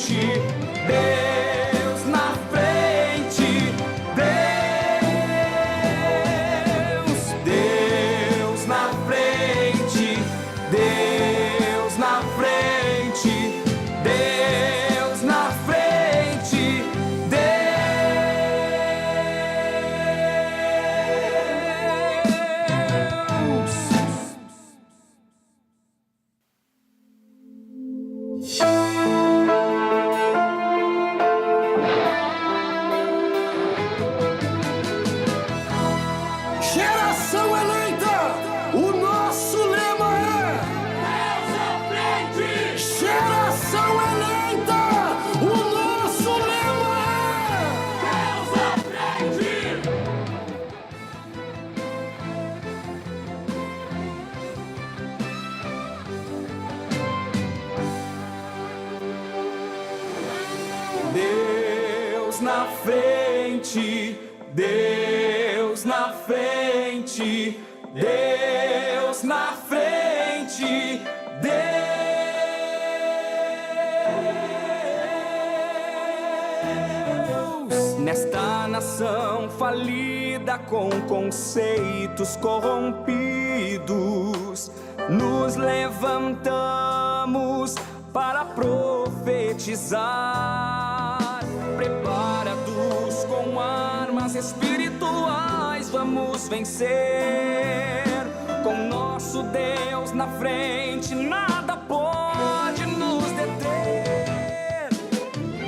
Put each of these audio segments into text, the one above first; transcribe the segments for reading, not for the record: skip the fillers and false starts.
Deus na frente, Deus na frente, Deus na frente, Deus na frente, Geração eleita, o nosso lema é Deus à frente! Geração eleita, o nosso lema é Deus à frente! Deus na frente, Deus na frente, Deus na frente, Deus. Nesta nação falida com conceitos corrompidos, nos levantamos para profetizar. Preparados com armas espirituais, vamos vencer. Com nosso Deus na frente, nada pode nos deter.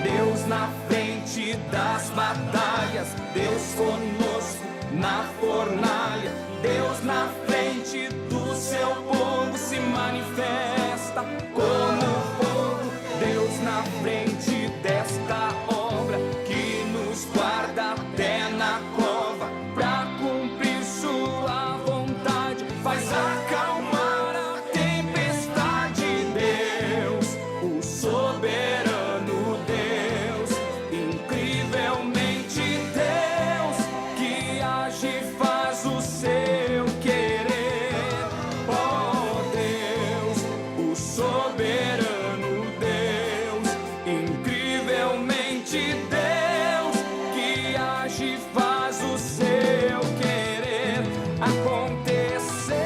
Deus na frente das batalhas, Deus conosco na fornalha. Deus na frente do seu povo se manifesta como fogo. Deus na frente desta obra que nos guarda até na cova, pra cumprir sua vontade, faz acalmar a tempestade. Deus, o soberano Deus, incrivelmente Deus, que age e faz o seu querer. Oh Deus, o soberano Deus, incrivelmente Deus, que age e faz o seu querer acontecer.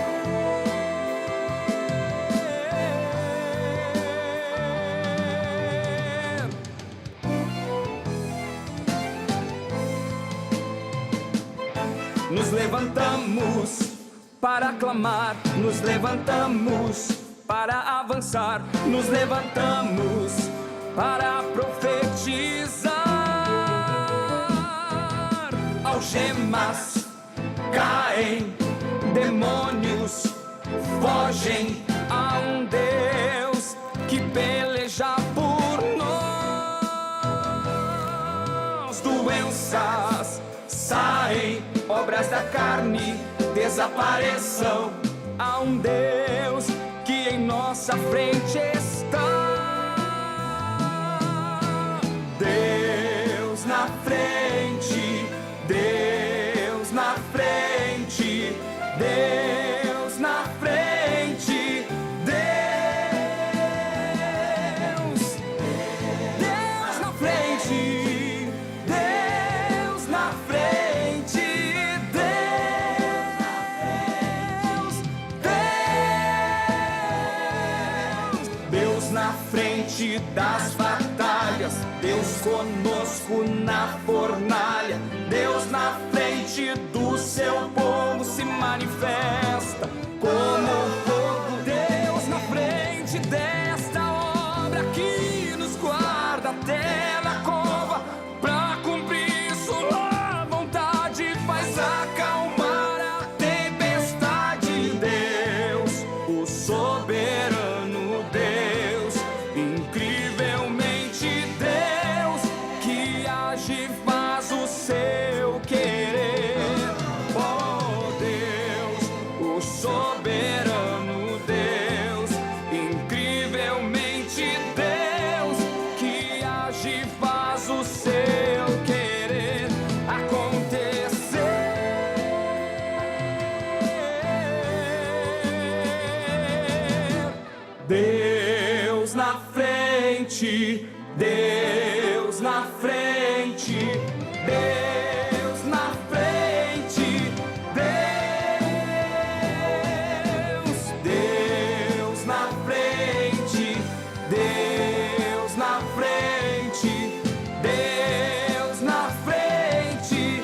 Nos levantamos para clamar, nos levantamos para avançar, nos levantamos para profetizar. Algemas caem, demônios fogem a um Deus que peleja por nós. Doenças saem, obras da carne desapareçam a um Deus que em nossa frente está. Deus na frente, Deus na frente, Deus na frente, Deus, Deus na frente, Deus na frente, Deus na frente das batalhas, Deus conosco na fornalha. Deus na frente do seu povo se manifesta como fogo. Deus na frente desta obra que nos guarda até na cova, pra cumprir sua vontade, faz acalmar a tempestade. Deus, o soberano Deus, incrivelmente Deus, que age e faz o seu querer. Oh Deus, o soberano Deus, incrivelmente Deus, que age e faz o seu querer acontecer. Deus na frente, Deus na frente, Deus na frente, Deus na frente, Deus na frente, Deus na frente,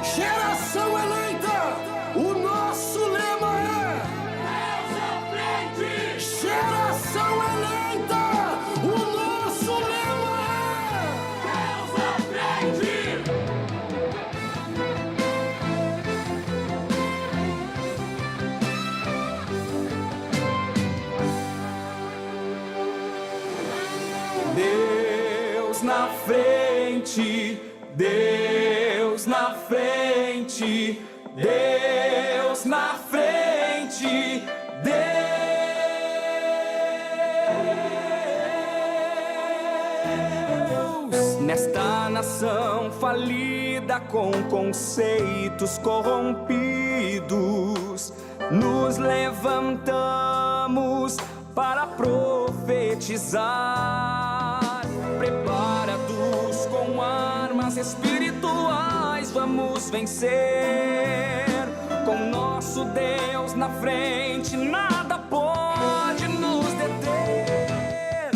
Geração eleita, o nosso lema é Deus à frente! Geração eleita, o nosso lema é Deus à frente! Deus na frente, Deus na frente, Deus na frente, Deus. Nesta nação falida com conceitos corrompidos, nos levantamos para profetizar. Preparados com armas espirituais, vamos vencer. Com nosso Deus na frente, nada pode nos deter.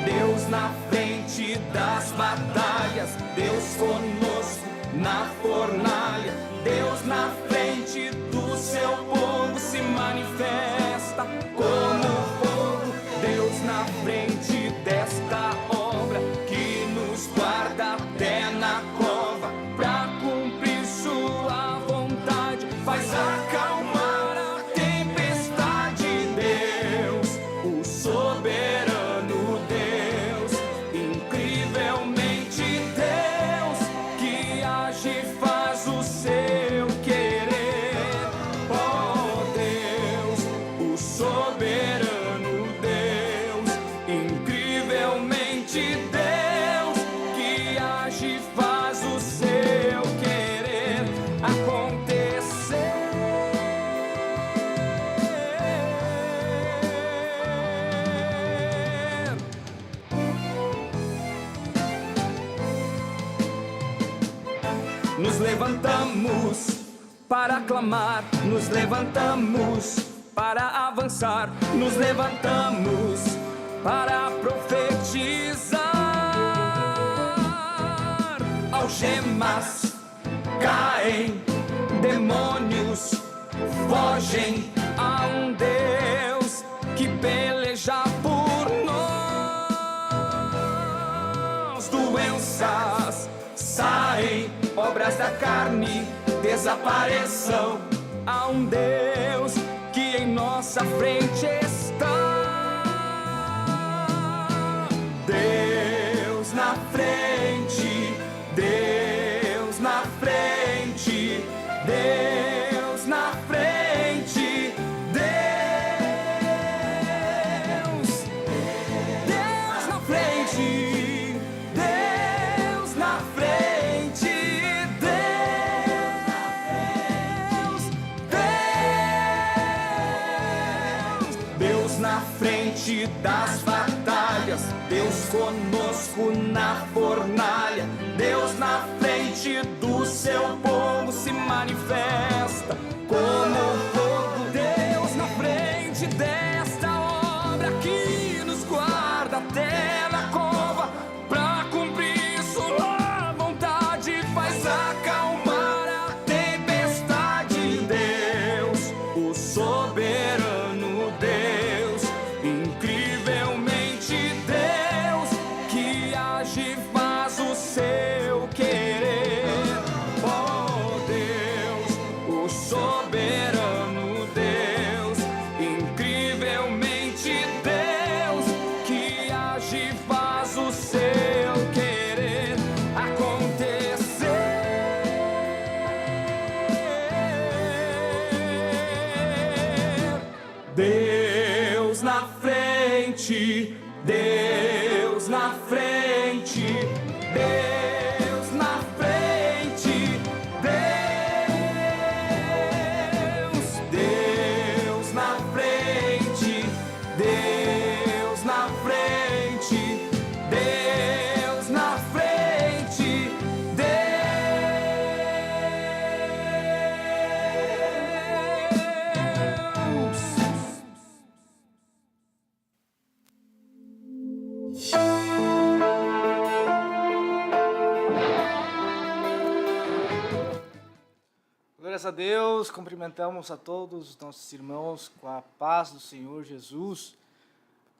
Deus na frente das batalhas, Deus conosco na fornalha. Deus na frente do seu povo se manifesta como fogo. Deus na frente desta obra que nos guarda até na cova, pra cumprir sua vontade, faz acalmar a tempestade. Deus, o soberano Deus, incrivelmente Deus, que age e faz o seu querer. Oh Deus, o soberano Deus, incrivelmente Deus, que age e faz o seu querer acontecer. Nos levantamos para clamar, nos levantamos para avançar, nos levantamos para profetizar. Algemas caem, demônios fogem, a um Deus que peleja por nós. Doenças saem, obras da carne desapareçam, a um Deus que em nossa frente está. Deus na frente, Deus na frente, Deus na frente, Deus, Deus na frente, Deus na frente, Deus na frente das batalhas, Deus conosco na fornalha. Deus na frente do seu povo se manifesta como fogo. Deus na frente desta obra que nos guarda até na cova, pra cumprir sua vontade, faz acalmar a tempestade. Deus, o soberano Deus, incrivelmente Deus, que age e faz o seu querer. Oh Deus, o soberano frente, Deus na frente, Deus na frente, Deus na frente, Deus na frente, Deus na frente, Glórias a Deus, cumprimentamos a todos os nossos irmãos com a paz do Senhor Jesus.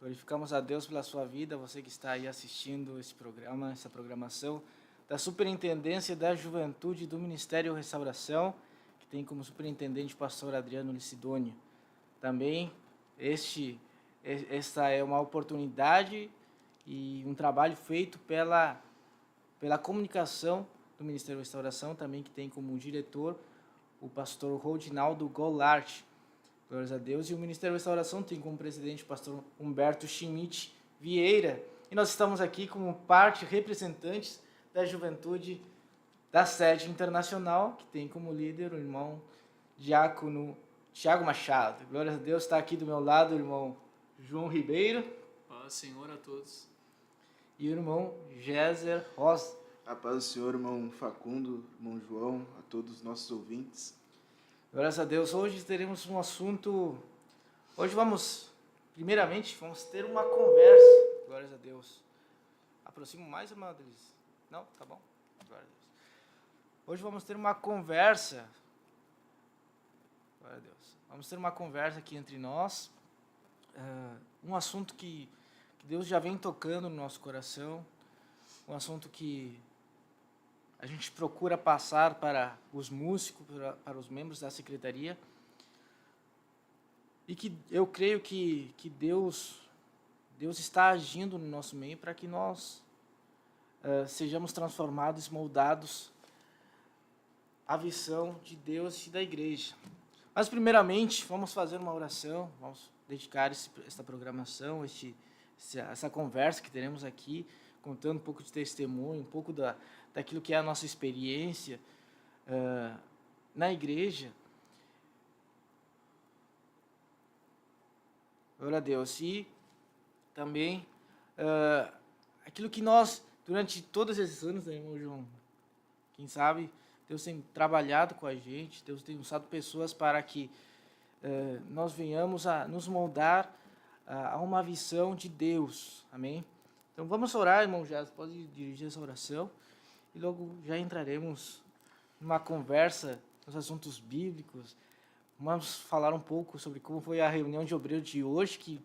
Glorificamos a Deus pela sua vida, você que está aí assistindo esse programa, essa programação da Superintendência da Juventude do Ministério Restauração, que tem como superintendente o pastor Adriano Licidônio. Também esta é uma oportunidade e um trabalho feito pela comunicação do Ministério Restauração, também que tem como diretor o pastor Rodinaldo Goulart. Glórias a Deus. E o Ministério Restauração tem como presidente o pastor Humberto Schmidt Vieira. E nós estamos aqui como parte representantes da juventude da sede internacional, que tem como líder o irmão diácono Tiago Machado. Glórias a Deus, está aqui do meu lado o irmão João Ribeiro. Paz, Senhor, a todos. E o irmão Géser Rosa. A paz do Senhor, irmão Facundo, irmão João, a todos os nossos ouvintes. Graças a Deus, hoje teremos um assunto... Hoje primeiramente, vamos ter uma conversa. Glórias a Deus. Aproximo mais, irmã Adelice? Não? Tá bom. Glórias a Deus. Hoje vamos ter uma conversa. Glória a Deus. Vamos ter uma conversa aqui entre nós. Um assunto que Deus já vem tocando no nosso coração. Um assunto que a gente procura passar para os músicos, para os membros da secretaria. E que eu creio que Deus está agindo no nosso meio para que nós sejamos transformados, moldados à visão de Deus e da igreja. Mas, primeiramente, vamos fazer uma oração, vamos dedicar esta programação, essa conversa que teremos aqui, contando um pouco de testemunho, um pouco daquilo que é a nossa experiência na igreja. Glória a Deus. E também aquilo que nós, durante todos esses anos, né, irmão João, quem sabe, Deus tem trabalhado com a gente, Deus tem usado pessoas para que nós venhamos a nos moldar a uma visão de Deus. Amém? Então vamos orar, irmão Jazz, pode dirigir essa oração e logo já entraremos numa conversa nos assuntos bíblicos. Vamos falar um pouco sobre como foi a reunião de obreiros de hoje, que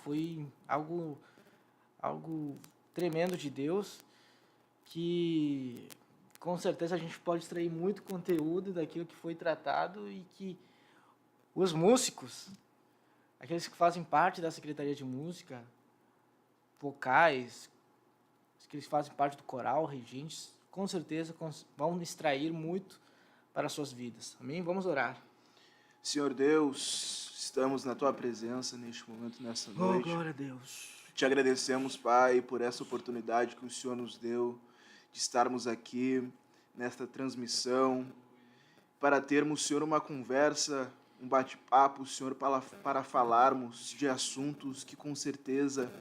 foi algo tremendo de Deus, que com certeza a gente pode extrair muito conteúdo daquilo que foi tratado e que os músicos, aqueles que fazem parte da Secretaria de Música, vocais, que eles fazem parte do coral, regentes, com certeza vão extrair muito para as suas vidas. Amém? Vamos orar. Senhor Deus, estamos na Tua presença neste momento, nessa noite. Oh, glória a Deus. Te agradecemos, Pai, por essa oportunidade que o Senhor nos deu de estarmos aqui nesta transmissão, para termos, Senhor, uma conversa, um bate-papo, Senhor, para falarmos de assuntos que com certeza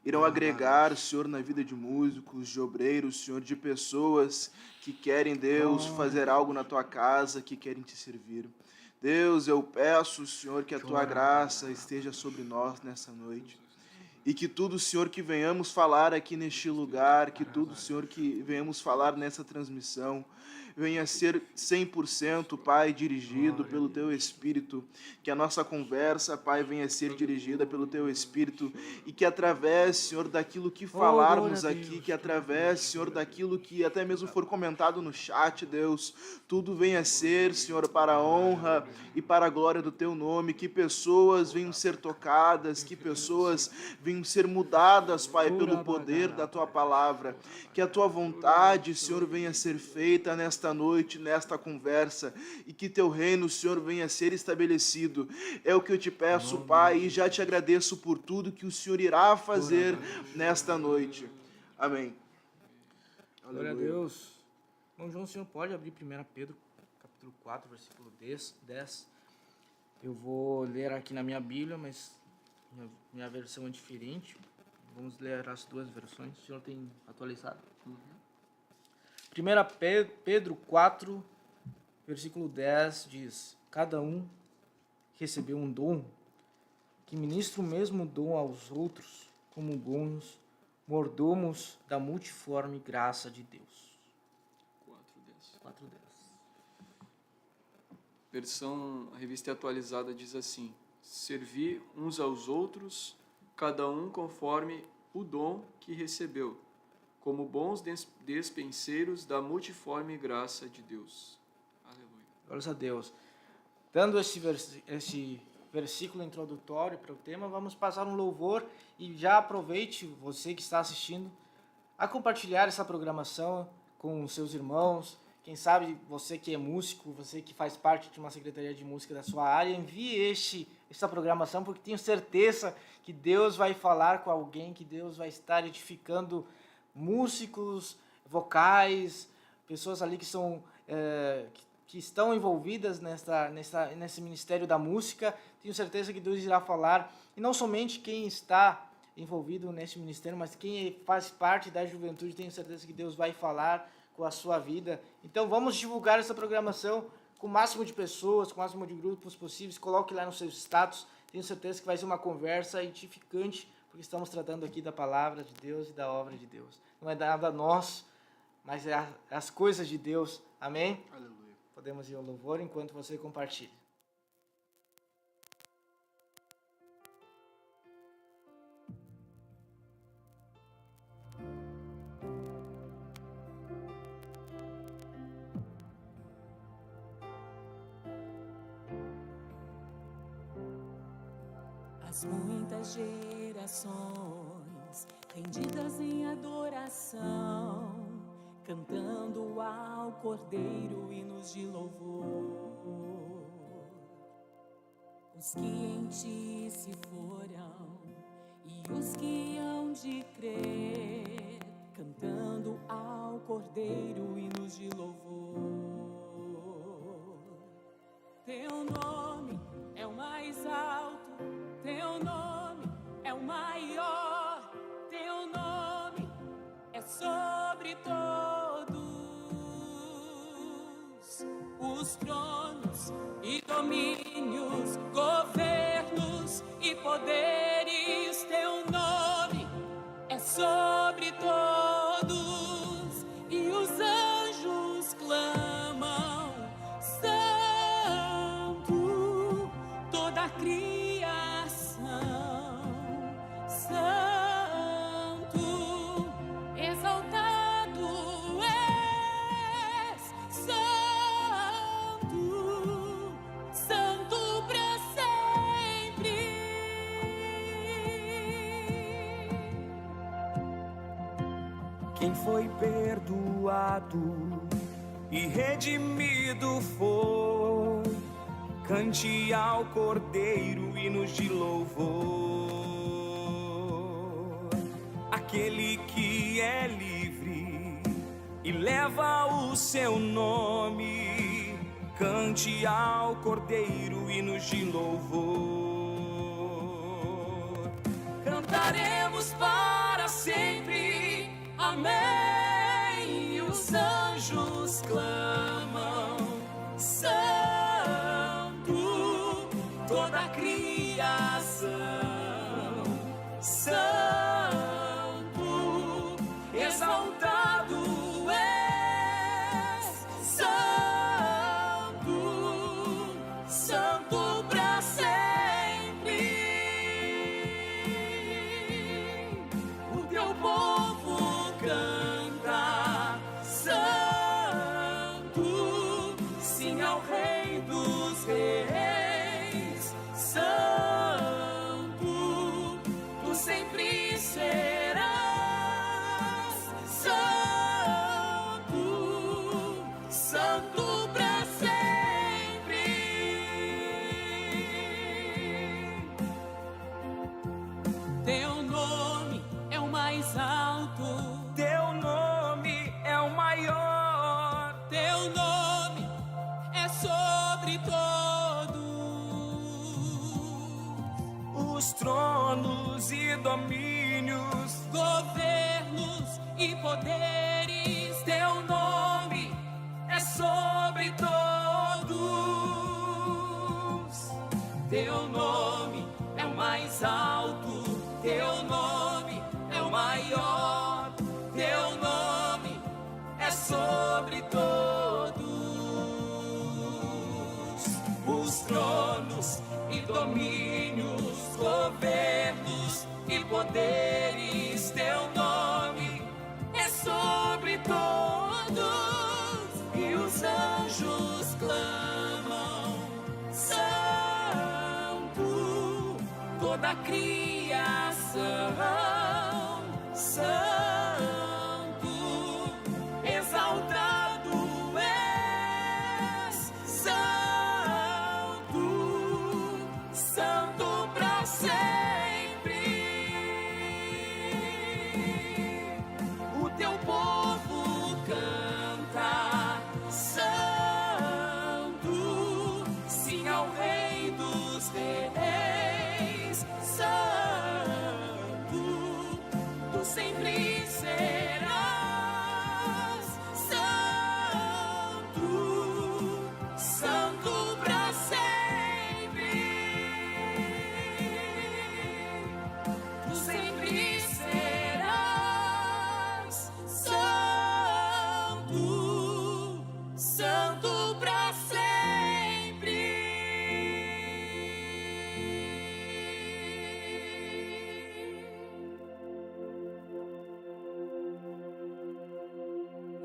irão agregar, Senhor, na vida de músicos, de obreiros, Senhor, de pessoas que querem, Deus, fazer algo na Tua casa, que querem Te servir. Deus, eu peço, Senhor, que a Tua graça esteja sobre nós nessa noite. E que tudo, Senhor, que venhamos falar aqui neste lugar, que tudo, Senhor, que venhamos falar nessa transmissão, venha ser 100%, Pai, dirigido pelo Teu Espírito. Que a nossa conversa, Pai, venha ser dirigida pelo Teu Espírito. E que através, Senhor, daquilo que falarmos aqui, que através, Senhor, daquilo que até mesmo for comentado no chat, Deus, tudo venha ser, Senhor, para a honra e para a glória do Teu nome. Que pessoas venham ser tocadas, que pessoas venham venham ser mudadas, Pai, pelo poder da Tua palavra. Que a Tua vontade, Senhor, venha ser feita nesta noite, nesta conversa, e que Teu reino, Senhor, venha ser estabelecido. É o que eu te peço, Pai, e já te agradeço por tudo que o Senhor irá fazer nesta noite. Amém. Glória a Deus. Bom, João, o senhor pode abrir 1 Pedro, capítulo 4, versículo 10. Eu vou ler aqui na minha Bíblia, mas minha versão é diferente. Vamos ler as duas versões. O senhor tem atualizado? 1 Pedro 4, versículo 10 diz: cada um recebeu um dom, que ministra o mesmo dom aos outros, como bons mordomos da multiforme graça de Deus. 4:10. Versão, a revista atualizada diz assim: servir uns aos outros, cada um conforme o dom que recebeu, como bons despenseiros da multiforme graça de Deus. Aleluia. Glórias a Deus. Dando esse versículo introdutório para o tema, vamos passar um louvor e já aproveite, você que está assistindo, a compartilhar essa programação com os seus irmãos. Quem sabe você que é músico, você que faz parte de uma secretaria de música da sua área, envie essa programação, porque tenho certeza que Deus vai falar com alguém, que Deus vai estar edificando músicos, vocais, pessoas ali que são que estão envolvidas nesse ministério da música. Tenho certeza que Deus irá falar, e não somente quem está envolvido nesse ministério, mas quem faz parte da juventude. Tenho certeza que Deus vai falar com a sua vida. Então vamos divulgar essa programação com o máximo de pessoas, com o máximo de grupos possíveis. Coloque lá nos seus status. Tenho certeza que vai ser uma conversa edificante, porque estamos tratando aqui da palavra de Deus e da obra de Deus. Não é nada nosso, mas é as coisas de Deus. Amém? Aleluia. Podemos ir ao louvor enquanto você compartilha. As muitas gerações rendidas em adoração, cantando ao Cordeiro hinos de louvor. Os que em ti se foram e os que hão de crer, cantando ao Cordeiro hinos de louvor. Teu nome é o mais alto, teu nome é o maior, teu nome é sobre todos os tronos e domínios, governos e poderes. Teu nome é sobre todos, e os anjos clamam: Santo, toda a criação, Santo, exaltado és, Santo, Santo para sempre. Quem foi perdoado e redimido foi, cante ao Cordeiro hinos de louvor. Aquele que é livre e leva o seu nome, cante ao Cordeiro hinos de louvor. Cantaremos para sempre, amém. E os anjos clamam: Santo, toda a criação, Santo, exaltado és, Santo, Santo para sempre. O teu povo canta: Santo, sim ao Rei dos Reis, Santo, tu sempre os tronos e domínios, governos e poderes. teu nome é sobre todos. Teu nome é o mais alto, teu nome é o maior, teu nome é sobre todos. Os tronos e domínios, governos e poderes, teu nome é sobre todos. E os anjos clamam, santo, toda a criação, santo, exaltado és, santo, santo pra sempre. O teu povo canta, santo, sim ao Rei dos Reis, santo, tu sempre serás, santo, santo pra sempre. Tu sempre serás, santo, santo pra sempre.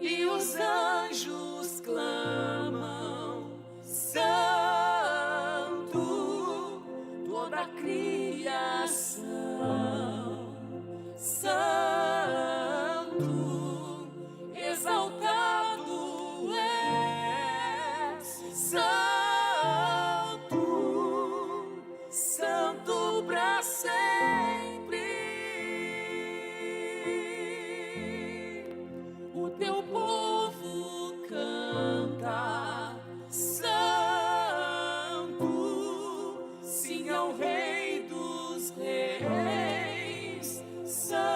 E os anjos clamam, santo, toda a criação, santo, exaltado és, santo, santo pra sempre. O teu povo canta, santo, sim ao Rei dos Reis, santo,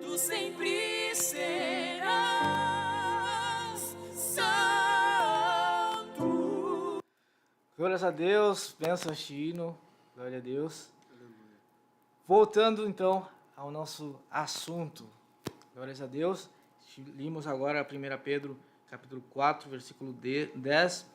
tu sempre serás, santo. Glórias a Deus, benção este hino, glória a Deus. Voltando então ao nosso assunto, glórias a Deus. Limos agora 1 Pedro, capítulo 4, versículo 10.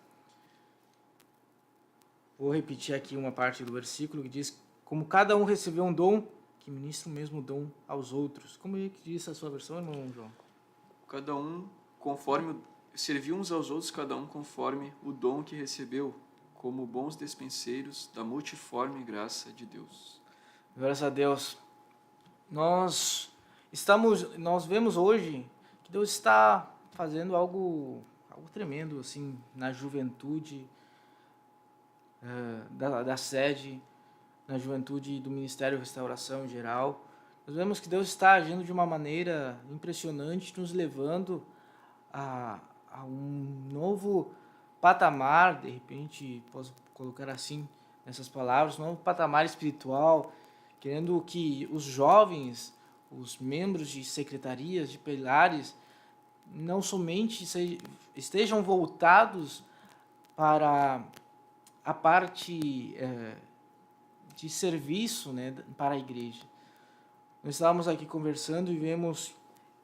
Vou repetir aqui uma parte do versículo que diz: como cada um recebeu um dom, que ministra o mesmo dom aos outros. Como é que diz a sua versão, irmão João? Cada um conforme, serviu uns aos outros, cada um conforme o dom que recebeu, como bons despenseiros da multiforme graça de Deus. Graças a Deus. Nós vemos hoje que Deus está fazendo algo tremendo assim na juventude da sede, na juventude do Ministério Restauração em geral. Nós vemos que Deus está agindo de uma maneira impressionante, nos levando a um novo patamar, de repente, posso colocar assim, nessas palavras, um novo patamar espiritual, querendo que os jovens, os membros de secretarias, de pilares, não somente estejam voltados para a parte de serviço, né, para a igreja. Nós estávamos aqui conversando e vemos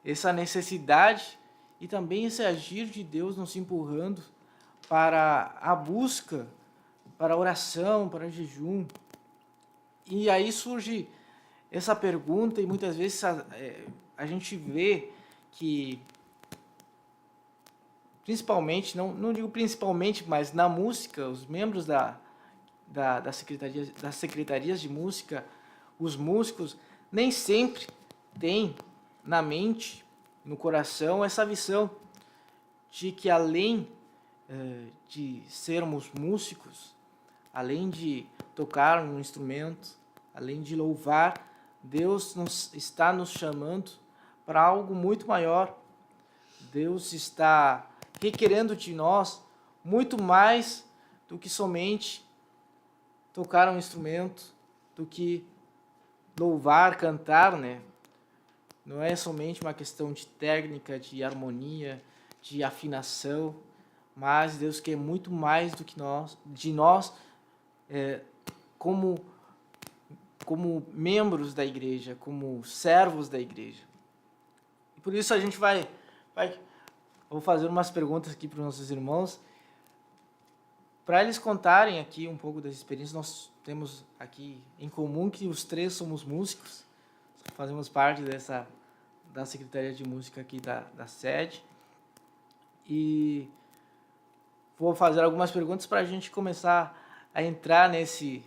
essa necessidade e também esse agir de Deus nos empurrando para a busca, para a oração, para o jejum. E aí surge essa pergunta e muitas vezes a gente vê que, principalmente, não digo principalmente, mas na música, os membros das secretarias de música, os músicos, nem sempre têm na mente, no coração, essa visão de que além de sermos músicos, além de tocar um instrumento, além de louvar, Deus está nos chamando para algo muito maior. Deus está requerendo de nós muito mais do que somente tocar um instrumento do que louvar, cantar, né? Não é somente uma questão de técnica, de harmonia, de afinação, mas Deus quer muito mais do que nós, como membros da igreja, como servos da igreja. E por isso a gente vou fazer umas perguntas aqui para os nossos irmãos, para eles contarem aqui um pouco das experiências. Nós temos aqui em comum que os três somos músicos, fazemos parte da Secretaria de Música aqui da sede. E vou fazer algumas perguntas para a gente começar a entrar nessa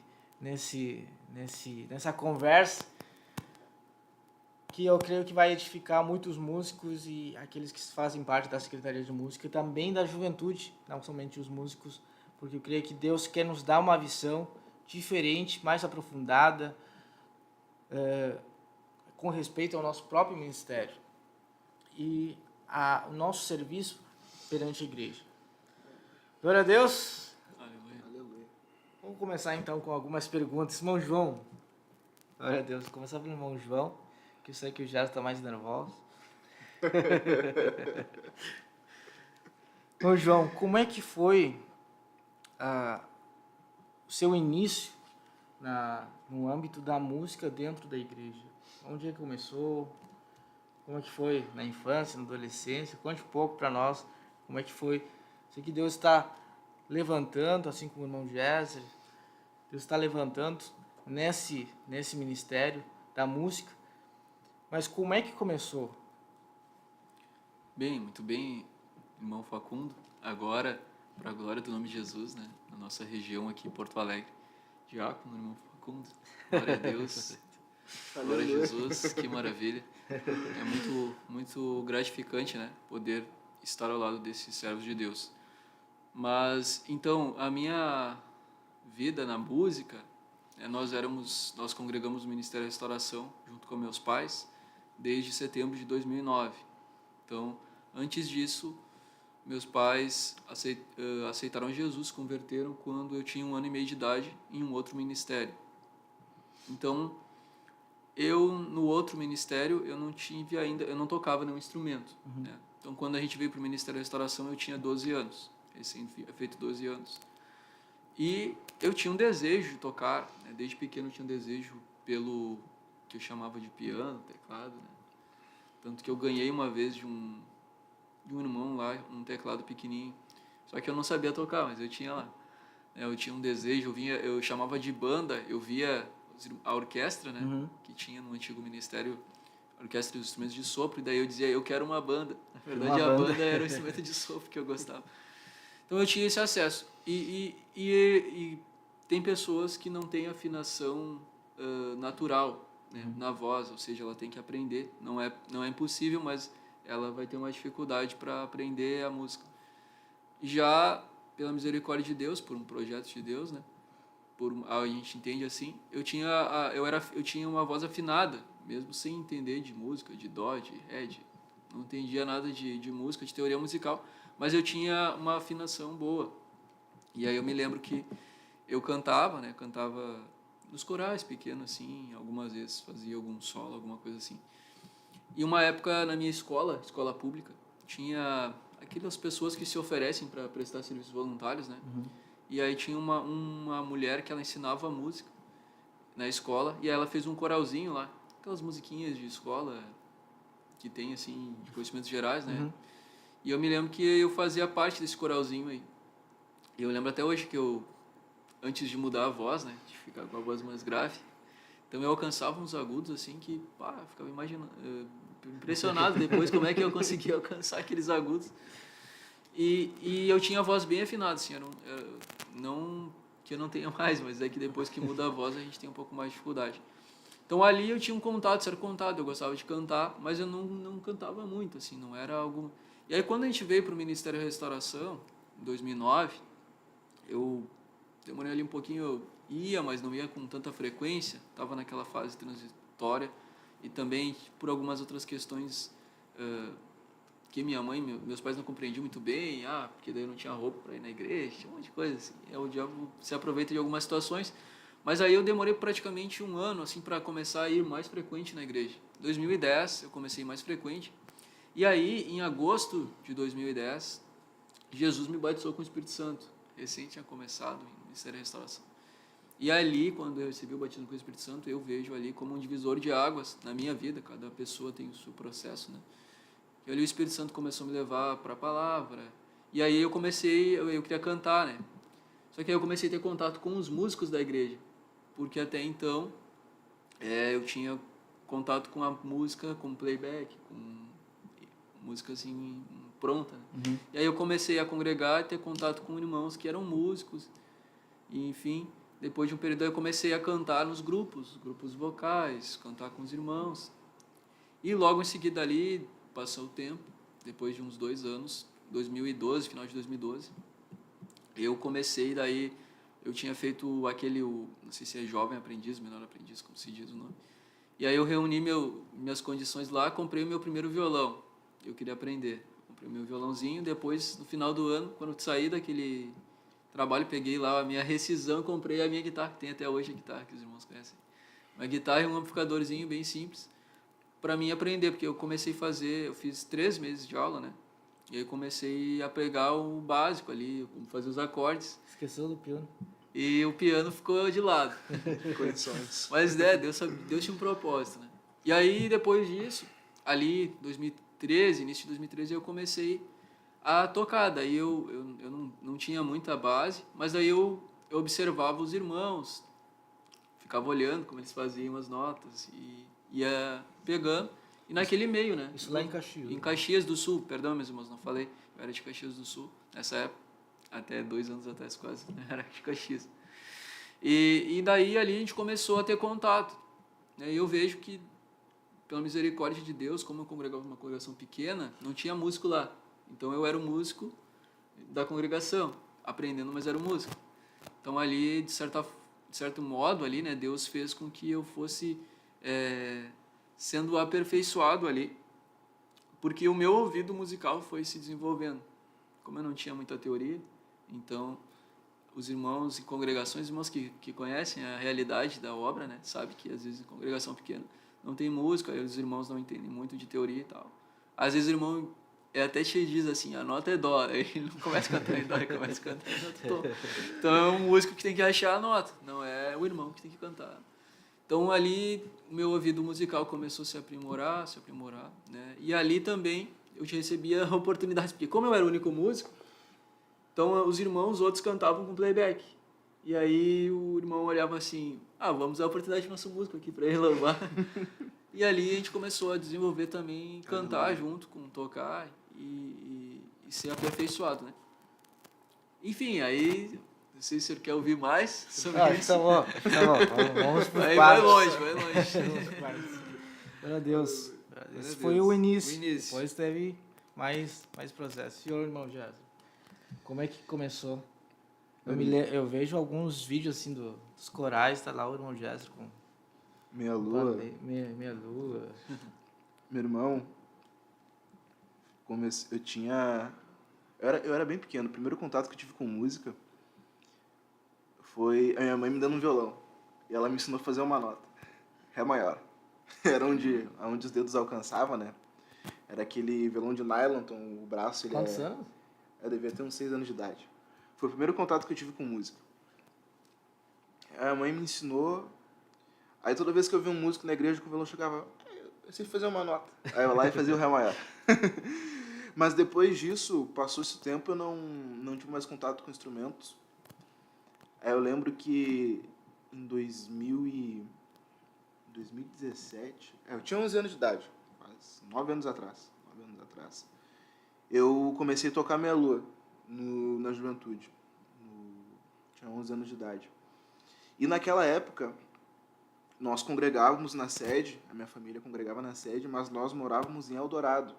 conversa, que eu creio que vai edificar muitos músicos e aqueles que fazem parte da Secretaria de Música e também da juventude, não somente os músicos, porque eu creio que Deus quer nos dar uma visão diferente, mais aprofundada, com respeito ao nosso próprio ministério e o nosso serviço perante a igreja. Glória a Deus. Aleluia. Vamos começar então com algumas perguntas. Irmão João. Glória a Deus. Vou começar pelo irmão João, que eu sei que o Jairo está mais nervoso. Irmão João, como é que foi o seu início no âmbito da música dentro da igreja? Onde é que começou? Como é que foi na infância, na adolescência? Conte um pouco para nós como é que foi. Sei que Deus está levantando, assim como o irmão Jéssica, Deus está levantando nesse ministério da música. Mas como é que começou? Bem, muito bem, irmão Facundo. Agora, para a glória do nome de Jesus, né? Na nossa região aqui, Porto Alegre. Diácono, irmão Facundo. Glória a Deus. Glória a Jesus, que maravilha. É muito, muito gratificante, né? Poder estar ao lado desses servos de Deus. Mas, então, a minha vida na música, nós congregamos no Ministério da Restauração, junto com meus pais, desde setembro de 2009. Então, antes disso, meus pais aceitaram Jesus, converteram quando eu tinha 1 ano e meio de idade em um outro ministério. Então, no outro ministério, eu não tocava nenhum instrumento. Né? Então, quando a gente veio para o Ministério da Restauração, eu tinha 12 anos, feito 12 anos. E eu tinha um desejo de tocar, né? Desde pequeno eu tinha um desejo pelo que eu chamava de piano, teclado, né? Tanto que eu ganhei uma vez de um irmão lá, um teclado pequenininho. Só que eu não sabia tocar, mas eu tinha lá. Eu tinha um desejo, eu chamava de banda, eu via a orquestra, né? Que tinha no antigo ministério, a orquestra dos instrumentos de sopro, e daí eu dizia, eu quero uma banda. Na verdade, a banda era o instrumento de sopro que eu gostava. Então eu tinha esse acesso. E tem pessoas que não têm afinação natural, né, na voz, ou seja, ela tem que aprender. Não é impossível, mas ela vai ter uma dificuldade para aprender a música. Já pela misericórdia de Deus, por um projeto de Deus, né, a gente entende assim, eu tinha uma voz afinada, mesmo sem entender de música, de dó, de ré, não entendia nada de música, de teoria musical, mas eu tinha uma afinação boa. E aí eu me lembro que eu cantava, né? Cantava nos corais pequenos, assim, algumas vezes fazia algum solo, alguma coisa assim. E uma época na minha escola pública, tinha aquelas pessoas que se oferecem para prestar serviços voluntários, né? E aí tinha uma mulher que ela ensinava música na escola, e aí ela fez um coralzinho lá, aquelas musiquinhas de escola que tem, assim, de conhecimentos gerais, né? E eu me lembro que eu fazia parte desse coralzinho aí. E eu lembro até hoje que antes de mudar a voz, né, de ficar com a voz mais grave, então eu alcançava uns agudos assim que, eu ficava imaginando, impressionado depois como é que eu conseguia alcançar aqueles agudos. E eu tinha a voz bem afinada, assim, não que eu não tenha mais, mas é que depois que muda a voz a gente tem um pouco mais de dificuldade. Então ali eu tinha um contato, certo contato, eu gostava de cantar, mas eu não cantava muito, assim, não era algo... E aí quando a gente veio para o Ministério da Restauração, em 2009, eu demorei ali um pouquinho, eu ia, mas não ia com tanta frequência, estava naquela fase transitória, e também por algumas outras questões que minha mãe, meus pais não compreendiam muito bem, porque daí eu não tinha roupa para ir na igreja, tinha um monte de coisa assim. O diabo se aproveita de algumas situações, Mas aí eu demorei praticamente um ano assim para começar a ir mais frequente na igreja. Em 2010 eu comecei mais frequente. E aí, em agosto de 2010, Jesus me batizou com o Espírito Santo. Recém tinha começado em Ministério da Restauração. E ali, quando eu recebi o batismo com o Espírito Santo, eu vejo ali como um divisor de águas na minha vida. Cada pessoa tem o seu processo, né? E ali o Espírito Santo começou a me levar para a palavra. E aí eu queria cantar, né? Só que aí eu comecei a ter contato com os músicos da igreja. Porque até então, eu tinha contato com a música, com playback, com música assim, pronta. Né? E aí eu comecei a congregar e ter contato com irmãos que eram músicos. E, enfim, depois de um período eu comecei a cantar nos grupos vocais, cantar com os irmãos. E logo em seguida ali, passou o tempo, depois de uns 2 anos, 2012, final de 2012, eu comecei daí, eu tinha feito aquele, não sei se é jovem aprendiz, menor aprendiz, como se diz o nome. E aí eu reuni minhas condições lá, comprei o meu primeiro violão. Eu queria aprender. Comprei o meu violãozinho, depois, no final do ano, quando eu saí daquele trabalho, peguei lá a minha rescisão, comprei a minha guitarra, que tem até hoje a guitarra, que os irmãos conhecem. Uma guitarra e um amplificadorzinho bem simples, para mim aprender, porque eu comecei a fazer, eu fiz 3 meses de aula, né? E aí comecei a pegar o básico ali, como fazer os acordes. Esqueceu do piano. E o piano ficou de lado. Condições. Mas, Deus tinha um propósito, né? E aí, depois disso, ali, 2013, início de 2013, eu comecei a tocar. Daí eu não tinha muita base, mas daí eu observava os irmãos, ficava olhando como eles faziam as notas e ia pegando. E naquele meio, né? Isso lá em Caxias. Em Caxias do Sul, perdão, meus irmãos, não falei. Eu era de Caxias do Sul, nessa época, até 2 anos atrás quase, era de Caxias. E daí ali a gente começou a ter contato. Né? E eu vejo que, pela misericórdia de Deus, como eu congregava numa congregação pequena, não tinha músico lá. Então eu era o músico da congregação, aprendendo, mas era o músico. Então ali, de certo modo, ali, né, Deus fez com que eu fosse sendo aperfeiçoado ali, porque o meu ouvido musical foi se desenvolvendo. Como eu não tinha muita teoria, então os irmãos em congregações, irmãos que conhecem a realidade da obra, né, sabe que às vezes em congregação pequena não tem música, aí os irmãos não entendem muito de teoria e tal. Às vezes o irmão até te diz assim, a nota é dó, aí ele não começa a cantar em dó, ele começa a cantar em outro tom. Então é um músico que tem que achar a nota, não é o irmão que tem que cantar. Então ali o meu ouvido musical começou a se aprimorar, né? E ali também eu recebia oportunidades, porque como eu era o único músico, então os irmãos, outros cantavam com playback. E aí o irmão olhava assim, vamos dar a oportunidade de nosso músico aqui para ele louvar. E ali a gente começou a desenvolver também, cantar junto com tocar e ser aperfeiçoado, né? Enfim, aí, não sei se você quer ouvir mais sobre isso. Tá bom. Vamos pro Aí quadro. vai longe. Meu Deus. Esse Deus. foi o início. O início. Depois teve mais processo. E o irmão Jéssica, como é que começou? Eu vejo alguns vídeos assim dos corais, tá lá o irmão Jéssica com Meia lua. Meia lua. Meu irmão, eu era bem pequeno. O primeiro contato que eu tive com música foi a minha mãe me dando um violão. E ela me ensinou a fazer uma nota. Ré maior. Era onde os dedos alcançavam, né? Era aquele violão de nylon, então o braço... Quantos anos? Eu devia ter uns 6 anos de idade. Foi o primeiro contato que eu tive com música. A mãe me ensinou... Aí toda vez que eu via um músico na igreja com o violão, chegava... Eu sei fazer uma nota. Aí eu lá e fazia o Ré maior. Mas depois disso, passou esse tempo, eu não tive mais contato com instrumentos. Aí eu lembro que em 2017... eu tinha 11 anos de idade. Quase 9 anos atrás. Eu comecei a tocar meia lua na juventude. Tinha 11 anos de idade. E naquela época, nós congregávamos na sede, a minha família congregava na sede, mas nós morávamos em Eldorado.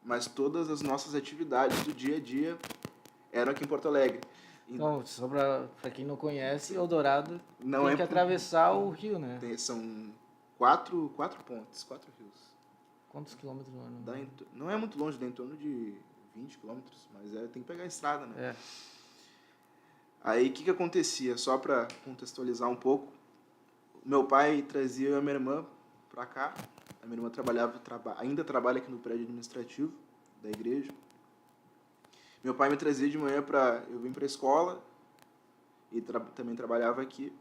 Mas todas as nossas atividades do dia a dia eram aqui em Porto Alegre. Então, só para quem não conhece, Eldorado Não tem é que atravessar o rio, né? São 4 pontes, 4 rios. Quantos quilômetros? Não é muito longe, dá em torno de 20 quilômetros, mas tem que pegar a estrada, né? Aí, o que acontecia? Só para contextualizar um pouco, meu pai trazia eu e a minha irmã para cá. A minha irmã ainda trabalha aqui no prédio administrativo da igreja. Meu pai me trazia de manhã para eu vir para a escola e também trabalhava aqui.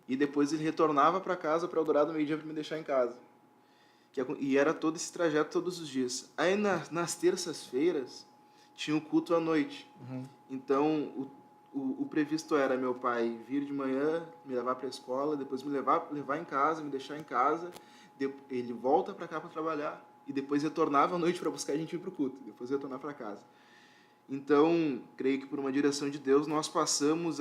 E depois ele retornava para casa para Eldorado meio-dia para me deixar em casa. E era todo esse trajeto todos os dias. Aí nas terças-feiras tinha o culto à noite. Então o previsto era meu pai vir de manhã, me levar para a escola, depois me levar em casa, me deixar em casa. Ele volta para cá para trabalhar e depois retornava à noite para buscar a gente ir para o culto. Depois retornar para casa. Então, creio que por uma direção de Deus, nós passamos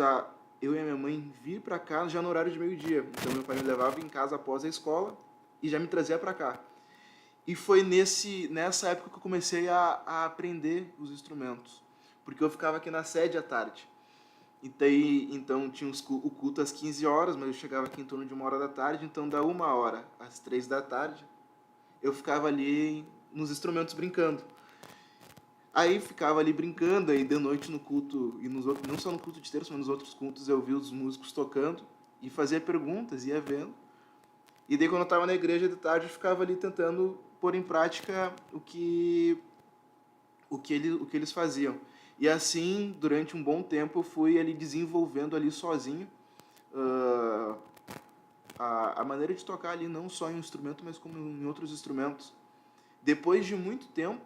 eu e a minha mãe vir para cá já no horário de meio-dia. Então, meu pai me levava em casa após a escola e já me trazia para cá. E foi nessa época que eu comecei a aprender os instrumentos. Porque eu ficava aqui na sede à tarde. Então tinha o culto às 15 horas, mas eu chegava aqui em torno de 1h da tarde. Então, da 1h às 3 da tarde, eu ficava ali nos instrumentos brincando. Aí ficava ali brincando, aí de noite no culto, e não só no culto de terça, mas nos outros cultos eu via os músicos tocando e fazia perguntas, ia vendo. E daí quando eu estava na igreja de tarde, eu ficava ali tentando pôr em prática o que eles faziam. E assim, durante um bom tempo, eu fui ali desenvolvendo ali sozinho a maneira de tocar ali, não só em um instrumento, mas como em outros instrumentos. Depois de muito tempo,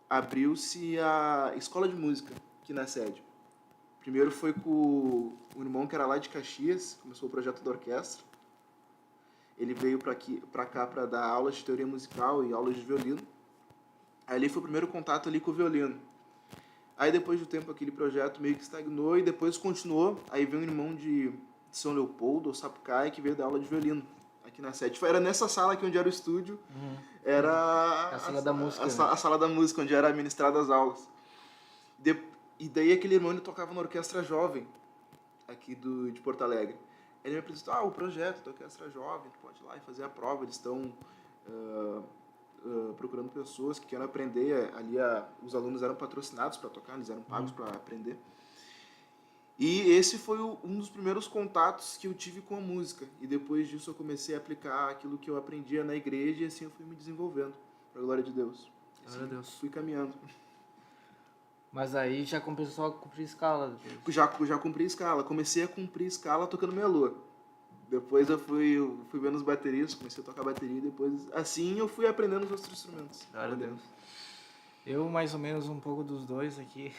abriu-se a escola de música aqui na sede. Primeiro foi com o irmão que era lá de Caxias, começou o projeto da orquestra. Ele veio para cá para dar aulas de teoria musical e aulas de violino. Aí ali foi o primeiro contato ali com o violino. Aí depois do tempo aquele projeto meio que estagnou e depois continuou. Aí veio um irmão de São Leopoldo, ou Sapucaí, que veio dar aula de violino aqui na sede. Era nessa sala aqui onde era o estúdio, era A sala da música, a sala da música, onde era administradas as aulas. E daí aquele irmão ele tocava na orquestra jovem, aqui de Porto Alegre. Ele me apresentou, o projeto da orquestra jovem, tu pode ir lá e fazer a prova, eles estão procurando pessoas que querem aprender. Ali os alunos eram patrocinados para tocar, eles eram pagos para aprender. E esse foi um dos primeiros contatos que eu tive com a música. E depois disso eu comecei a aplicar aquilo que eu aprendia na igreja e assim eu fui me desenvolvendo, para a glória de Deus. Glória a Deus. Fui caminhando. Mas aí já começou a cumprir escala depois. Já cumpri escala. Comecei a cumprir escala tocando meia lua. Depois eu fui vendo os baterias, comecei a tocar bateria e depois assim eu fui aprendendo os outros instrumentos. Glória a Deus. Eu mais ou menos um pouco dos dois aqui.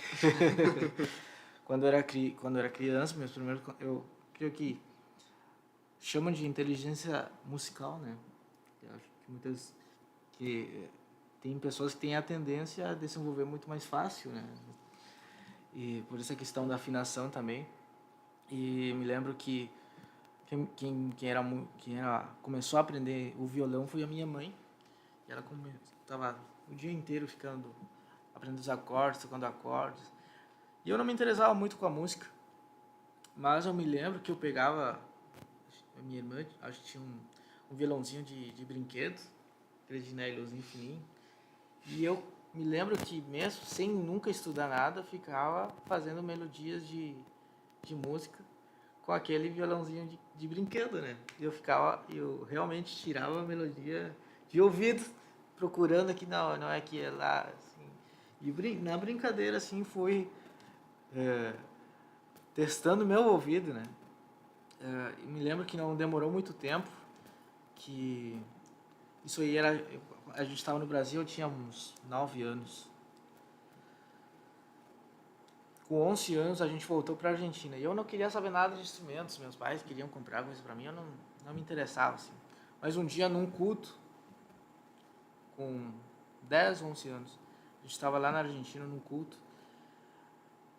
Quando eu era criança, meus primeiros, eu creio que chamam de inteligência musical, né? Eu acho que tem pessoas que têm a tendência a desenvolver muito mais fácil, né? E por essa questão da afinação também. E me lembro que quem começou a aprender o violão foi a minha mãe. E ela estava o dia inteiro aprendendo os acordes, tocando acordes. E eu não me interessava muito com a música, mas eu me lembro que eu pegava, a minha irmã, acho que tinha um violãozinho de brinquedo, aquele de nylonzinho fininho, e eu me lembro que mesmo sem nunca estudar nada, ficava fazendo melodias de música com aquele violãozinho de brinquedo, né? Eu realmente tirava a melodia de ouvido, procurando aqui, não é que é lá, assim. E na brincadeira, assim, fui testando meu ouvido, né? E me lembro que não demorou muito tempo, que isso aí a gente estava no Brasil, eu tinha uns 9 anos. Com 11 anos a gente voltou para a Argentina e eu não queria saber nada de instrumentos, meus pais queriam comprar coisa para mim, eu não me interessava, assim. Mas um dia num culto, com 10, 11 anos, a gente estava lá na Argentina num culto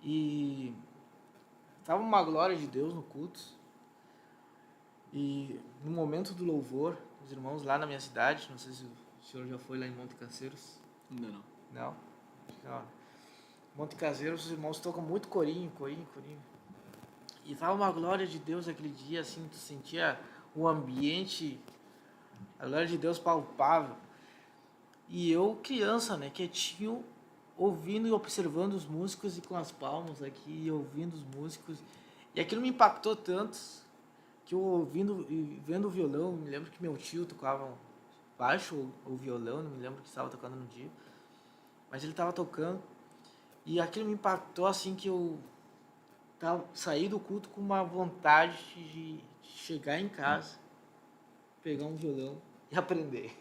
e estava uma glória de Deus no culto. E no momento do louvor, os irmãos lá na minha cidade, não sei se o senhor já foi lá em Monte Caceiros. Não. Não? Não. Monte Caceiros, os irmãos tocam muito corinho. E tava uma glória de Deus aquele dia, assim, tu sentia o ambiente, a glória de Deus palpável. E eu, criança, né, quietinho, ouvindo e observando os músicos e com as palmas aqui, e ouvindo os músicos. E aquilo me impactou tanto que eu ouvindo e vendo o violão, me lembro que meu tio tocava baixo ou violão, não me lembro que estava tocando no dia, mas ele estava tocando e aquilo me impactou assim que eu saí do culto com uma vontade de chegar em casa, pegar um violão e aprender.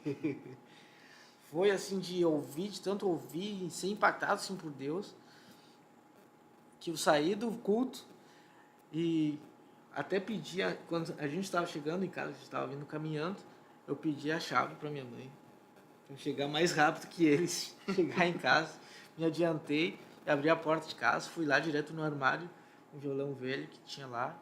Foi assim de ouvir, de tanto ouvir e ser impactado assim por Deus, que eu saí do culto e até pedi, quando a gente estava chegando em casa, a gente estava vindo caminhando, eu pedi a chave para minha mãe, para chegar mais rápido que eles, chegar em casa. Me adiantei e abri a porta de casa, fui lá direto no armário, um violão velho que tinha lá,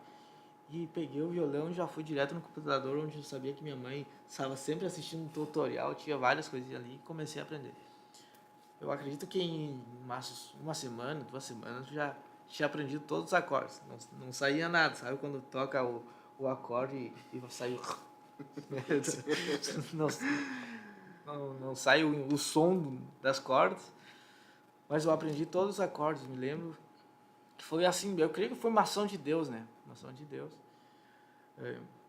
e peguei o violão e já fui direto no computador, onde eu sabia que minha mãe estava sempre assistindo um tutorial, tinha várias coisinhas ali, e comecei a aprender. Eu acredito que em uma semana, 2 semanas, já tinha aprendido todos os acordes. Não saía nada, sabe? Quando toca o acorde e saiu... não sai o som das cordas, mas eu aprendi todos os acordes, me lembro que foi assim, eu creio que foi uma ação de Deus, né? Uma ação de Deus.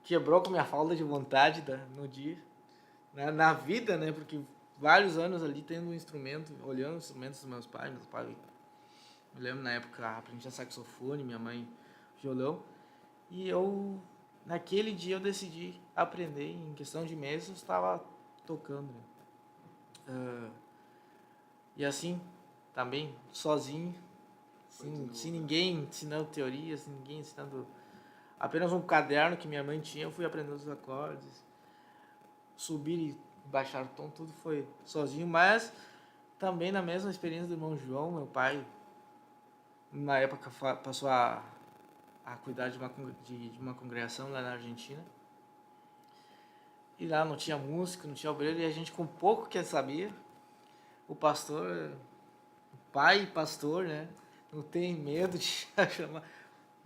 Quebrou com a minha falta de vontade no dia, na vida, né? Porque vários anos ali tendo um instrumento, olhando os instrumentos dos meus pais, me lembro na época aprendi a saxofone, minha mãe violão, e naquele dia eu decidi aprender, em questão de meses eu estava tocando, né? E assim, também, sozinho, sem ninguém ensinando teoria, sem ninguém ensinando, apenas um caderno que minha mãe tinha, eu fui aprendendo os acordes, subir e baixar o tom, tudo foi sozinho, mas também na mesma experiência do irmão João, meu pai, na época passou a cuidar de uma congregação lá na Argentina, e lá não tinha músico, não tinha obreiro, e a gente com pouco que sabia, o pastor, o pai pastor, né, não tem medo de chamar,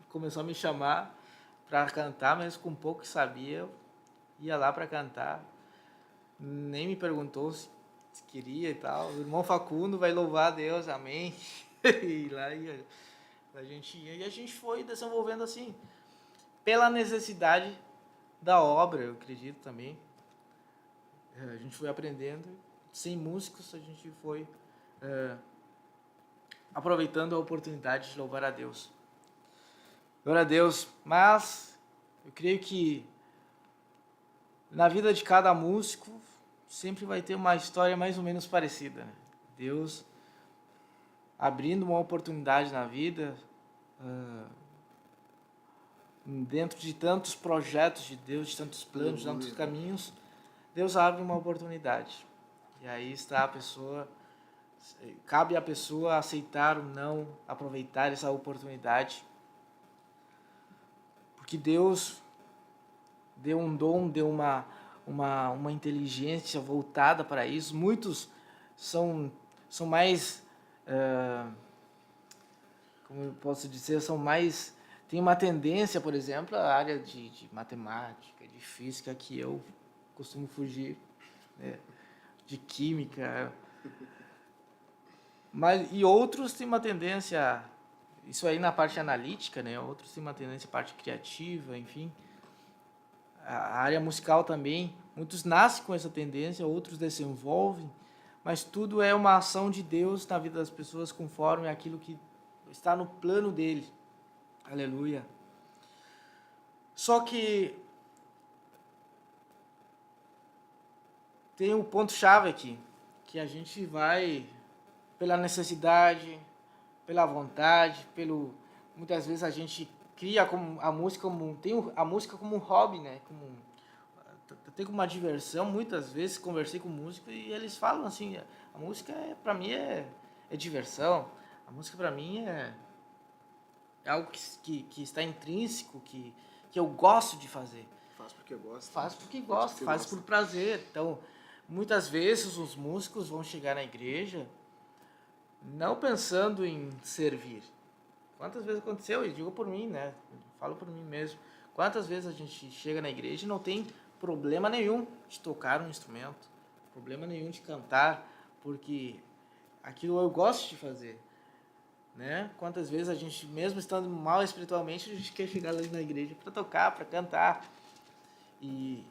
começou a me chamar para cantar, mas com pouco que sabia, eu ia lá para cantar, nem me perguntou se queria e tal. O irmão Facundo vai louvar a Deus, amém. E lá a gente ia, e a gente foi desenvolvendo assim, pela necessidade da obra, eu acredito também. A gente foi aprendendo, sem músicos a gente foi aproveitando a oportunidade de louvar a Deus. Glória a Deus, mas eu creio que na vida de cada músico sempre vai ter uma história mais ou menos parecida, né? Deus abrindo uma oportunidade na vida, dentro de tantos projetos de Deus, de tantos planos, de tantos caminhos, Deus abre uma oportunidade. E aí está a pessoa, cabe à pessoa aceitar ou não aproveitar essa oportunidade. Porque Deus deu um dom, deu uma inteligência voltada para isso. Muitos são mais, como eu posso dizer, tem uma tendência, por exemplo, à área de matemática, de física, que eu costumo fugir, né? De química. E outros têm uma tendência, isso aí na parte analítica, né? Outros têm uma tendência à parte criativa, enfim. A área musical também, muitos nascem com essa tendência, outros desenvolvem, mas tudo é uma ação de Deus na vida das pessoas conforme aquilo que está no plano dele. Aleluia. Só que tem um ponto-chave aqui, que a gente vai pela necessidade, pela vontade, muitas vezes a gente cria a música como um hobby, né? Tem como uma diversão. Muitas vezes conversei com músicos e eles falam assim: a música para mim é diversão, a música para mim é algo que está intrínseco, que eu gosto de fazer. Faz porque gosta. Faz porque gosta, faz por prazer. Então, muitas vezes os músicos vão chegar na igreja não pensando em servir. Quantas vezes aconteceu? Eu digo por mim, né? Eu falo por mim mesmo. Quantas vezes a gente chega na igreja e não tem problema nenhum de tocar um instrumento, problema nenhum de cantar, porque aquilo eu gosto de fazer, né? Quantas vezes a gente, mesmo estando mal espiritualmente, a gente quer chegar ali na igreja para tocar, para cantar. E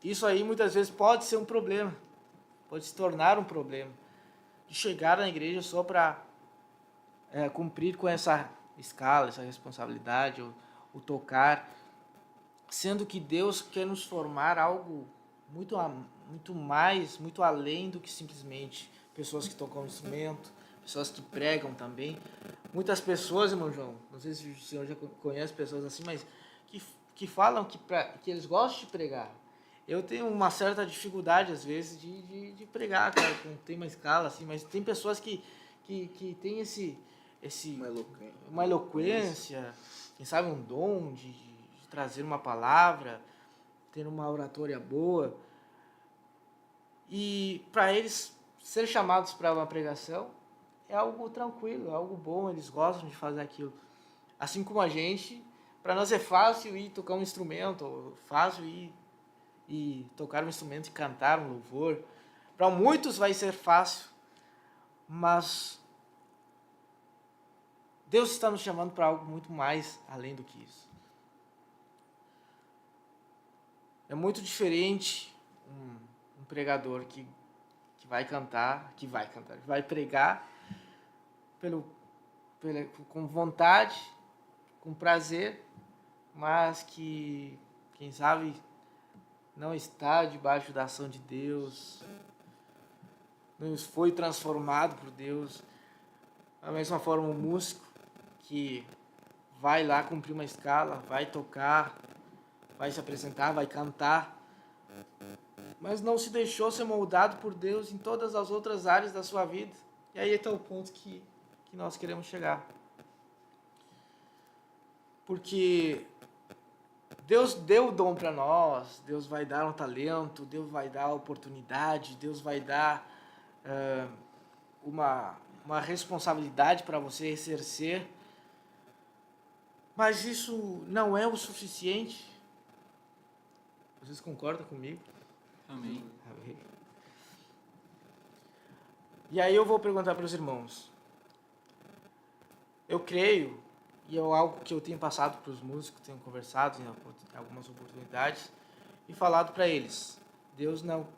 isso aí muitas vezes pode ser um problema, pode se tornar um problema, de chegar na igreja só para cumprir com essa escala, essa responsabilidade, o tocar, sendo que Deus quer nos formar algo muito mais, muito além do que simplesmente pessoas que tocam instrumento, pessoas que pregam também. Muitas pessoas, irmão João, não sei se o senhor já conhece pessoas assim, mas que falam que eles gostam de pregar. Eu tenho uma certa dificuldade, às vezes, de pregar, cara, com tem uma escala, assim, mas tem pessoas que têm uma eloquência, quem sabe um dom de trazer uma palavra, ter uma oratória boa. E para eles ser chamados para uma pregação é algo tranquilo, é algo bom, eles gostam de fazer aquilo. Assim como a gente, para nós é fácil ir tocar um instrumento, fácil ir tocar um instrumento e cantar um louvor. Para muitos vai ser fácil, mas Deus está nos chamando para algo muito mais além do que isso. É muito diferente um pregador que vai pregar com vontade, com prazer, mas que, quem sabe, não está debaixo da ação de Deus, não foi transformado por Deus. Da mesma forma, um músico que vai lá cumprir uma escala, vai tocar, vai se apresentar, vai cantar, mas não se deixou ser moldado por Deus em todas as outras áreas da sua vida. E aí está o ponto que nós queremos chegar. Porque Deus deu o dom para nós, Deus vai dar um talento, Deus vai dar a oportunidade, Deus vai dar uma responsabilidade para você exercer, mas isso não é o suficiente. Vocês concordam comigo? Amém. Amém. E aí eu vou perguntar para os irmãos. Eu creio, e é algo que eu tenho passado para os músicos, tenho conversado em algumas oportunidades e falado para eles. Deus não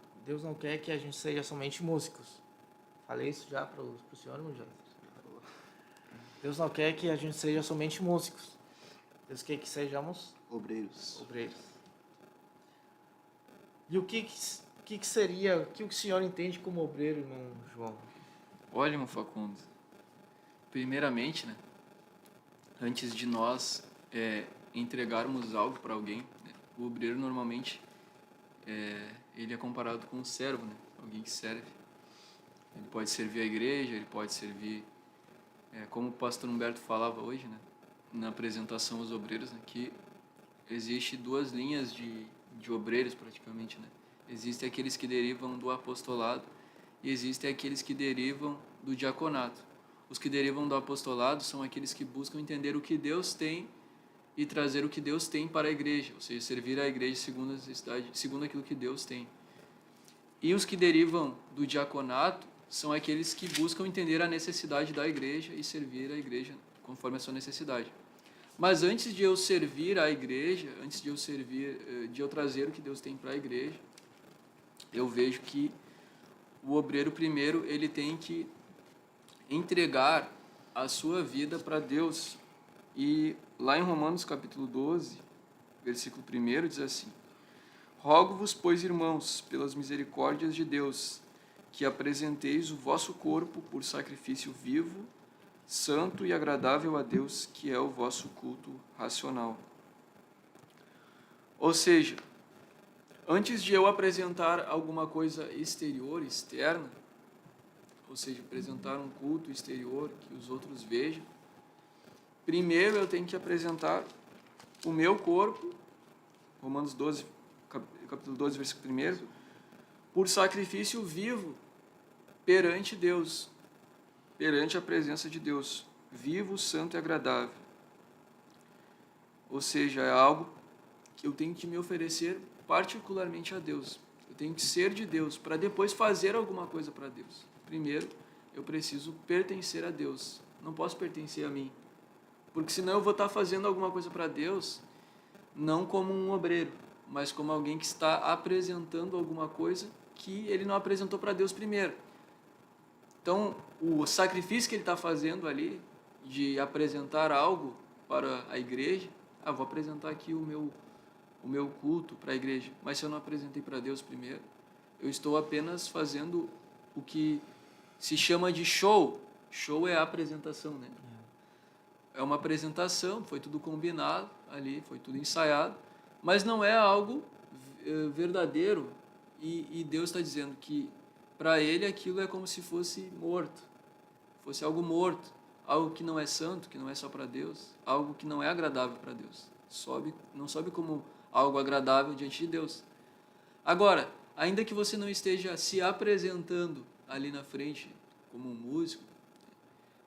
quer que a gente seja somente músicos. Falei isso já para o senhor, meu Jânio? Deus não quer que a gente seja somente músicos. Deus quer que sejamos Obreiros. E o que seria, o que o senhor entende como obreiro, irmão João? Olha, irmão Facundo, primeiramente, né, antes de nós entregarmos algo para alguém, né, o obreiro normalmente ele é comparado com um servo, né, alguém que serve. Ele pode servir a igreja, ele pode servir, como o pastor Humberto falava hoje, né, na apresentação aos obreiros, né, que existe duas linhas de obreiros praticamente, né? Existem aqueles que derivam do apostolado e existem aqueles que derivam do diaconato. Os que derivam do apostolado são aqueles que buscam entender o que Deus tem e trazer o que Deus tem para a igreja, ou seja, servir a igreja segundo a necessidade, segundo aquilo que Deus tem. E os que derivam do diaconato são aqueles que buscam entender a necessidade da igreja e servir a igreja conforme a sua necessidade. Mas antes de eu servir a igreja, antes de eu trazer o que Deus tem para a igreja, eu vejo que o obreiro primeiro ele tem que entregar a sua vida para Deus. E lá em Romanos capítulo 12, versículo 1 diz assim: Rogo-vos, pois, irmãos, pelas misericórdias de Deus, que apresenteis o vosso corpo por sacrifício vivo, santo e agradável a Deus, que é o vosso culto racional. Ou seja, antes de eu apresentar alguma coisa exterior, externa, ou seja, apresentar um culto exterior que os outros vejam, primeiro eu tenho que apresentar o meu corpo, Romanos 12, capítulo 12, versículo 1, por sacrifício vivo perante Deus, perante a presença de Deus, vivo, santo e agradável. Ou seja, é algo que eu tenho que me oferecer particularmente a Deus. Eu tenho que ser de Deus para depois fazer alguma coisa para Deus. primeiro eu preciso pertencer a Deus. Não posso pertencer a mim. Porque senão eu vou estar fazendo alguma coisa para Deus, não como um obreiro, mas como alguém que está apresentando alguma coisa que ele não apresentou para Deus primeiro. Então, o sacrifício que ele está fazendo ali, de apresentar algo para a igreja, vou apresentar aqui o meu culto para a igreja, mas se eu não apresentei para Deus primeiro, eu estou apenas fazendo o que se chama de show. Show é a apresentação, né? É uma apresentação, foi tudo combinado ali, foi tudo ensaiado, mas não é algo verdadeiro, e Deus está dizendo que para ele aquilo é como se fosse morto, fosse algo morto, algo que não é santo, que não é só para Deus, algo que não é agradável para Deus. Não sobe como algo agradável diante de Deus. Agora, ainda que você não esteja se apresentando ali na frente como um músico,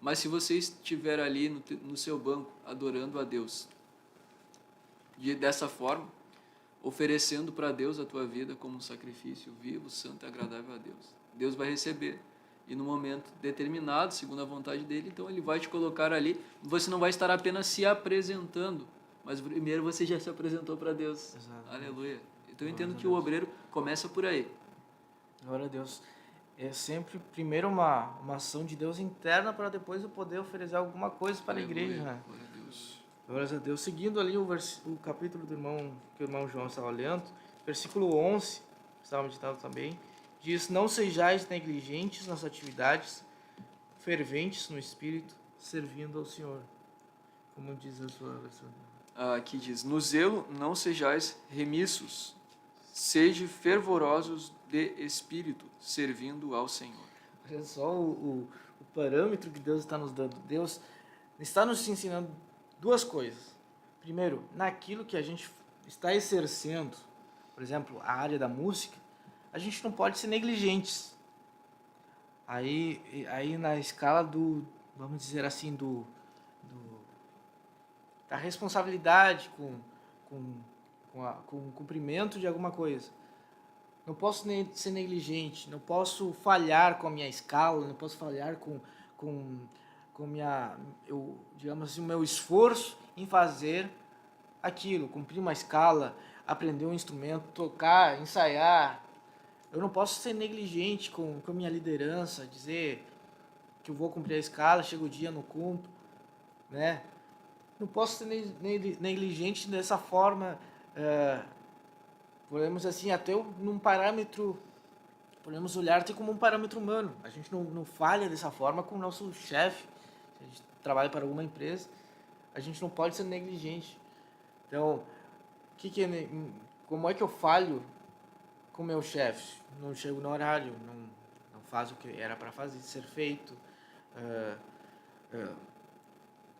mas se você estiver ali no seu banco adorando a Deus, dessa forma, oferecendo para Deus a tua vida como um sacrifício vivo, santo e agradável a Deus, Deus vai receber. E no momento determinado, segundo a vontade dele, então ele vai te colocar ali. Você não vai estar apenas se apresentando, mas primeiro você já se apresentou para Deus. Exato. Aleluia. Então eu entendo que o obreiro começa por aí. Glória a Deus. É sempre primeiro uma ação de Deus interna para depois eu poder oferecer alguma coisa para a igreja, né? Glória a Deus. Glórias a Deus. Seguindo ali o capítulo que o irmão João estava lendo, versículo 11, que estava meditando também, diz: não sejais negligentes nas atividades, ferventes no espírito, servindo ao Senhor. Como diz a sua versão. Aqui diz: no zelo não sejais remissos, sede fervorosos de espírito, servindo ao Senhor. Olha só o parâmetro que Deus está nos dando. Deus está nos ensinando duas coisas. Primeiro, naquilo que a gente está exercendo, por exemplo, a área da música, a gente não pode ser negligentes. Aí na escala vamos dizer assim, da responsabilidade com o cumprimento de alguma coisa. Não posso ser negligente, não posso falhar com a minha escala, não posso falhar digamos assim, o meu esforço em fazer aquilo, cumprir uma escala, aprender um instrumento, tocar, ensaiar. Eu não posso ser negligente com a minha liderança, dizer que eu vou cumprir a escala, chega o dia, não cumpro, né? Não posso ser negligente dessa forma, podemos assim, até num parâmetro, podemos olhar até como um parâmetro humano. A gente não falha dessa forma com o nosso chefe. Se a gente trabalha para alguma empresa, a gente não pode ser negligente. Então, como é que eu falho com o meu chefe? Não chego no horário, não faço o que era para ser feito.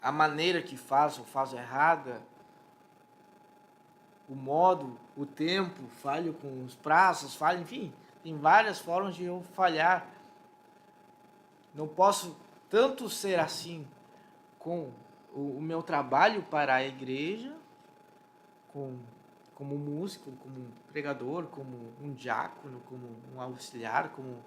A maneira que faço errada. O modo, o tempo, falho com os prazos, enfim, tem várias formas de eu falhar. Não posso tanto ser assim com o meu trabalho para a igreja, como músico, como pregador, como um diácono, como um auxiliar, como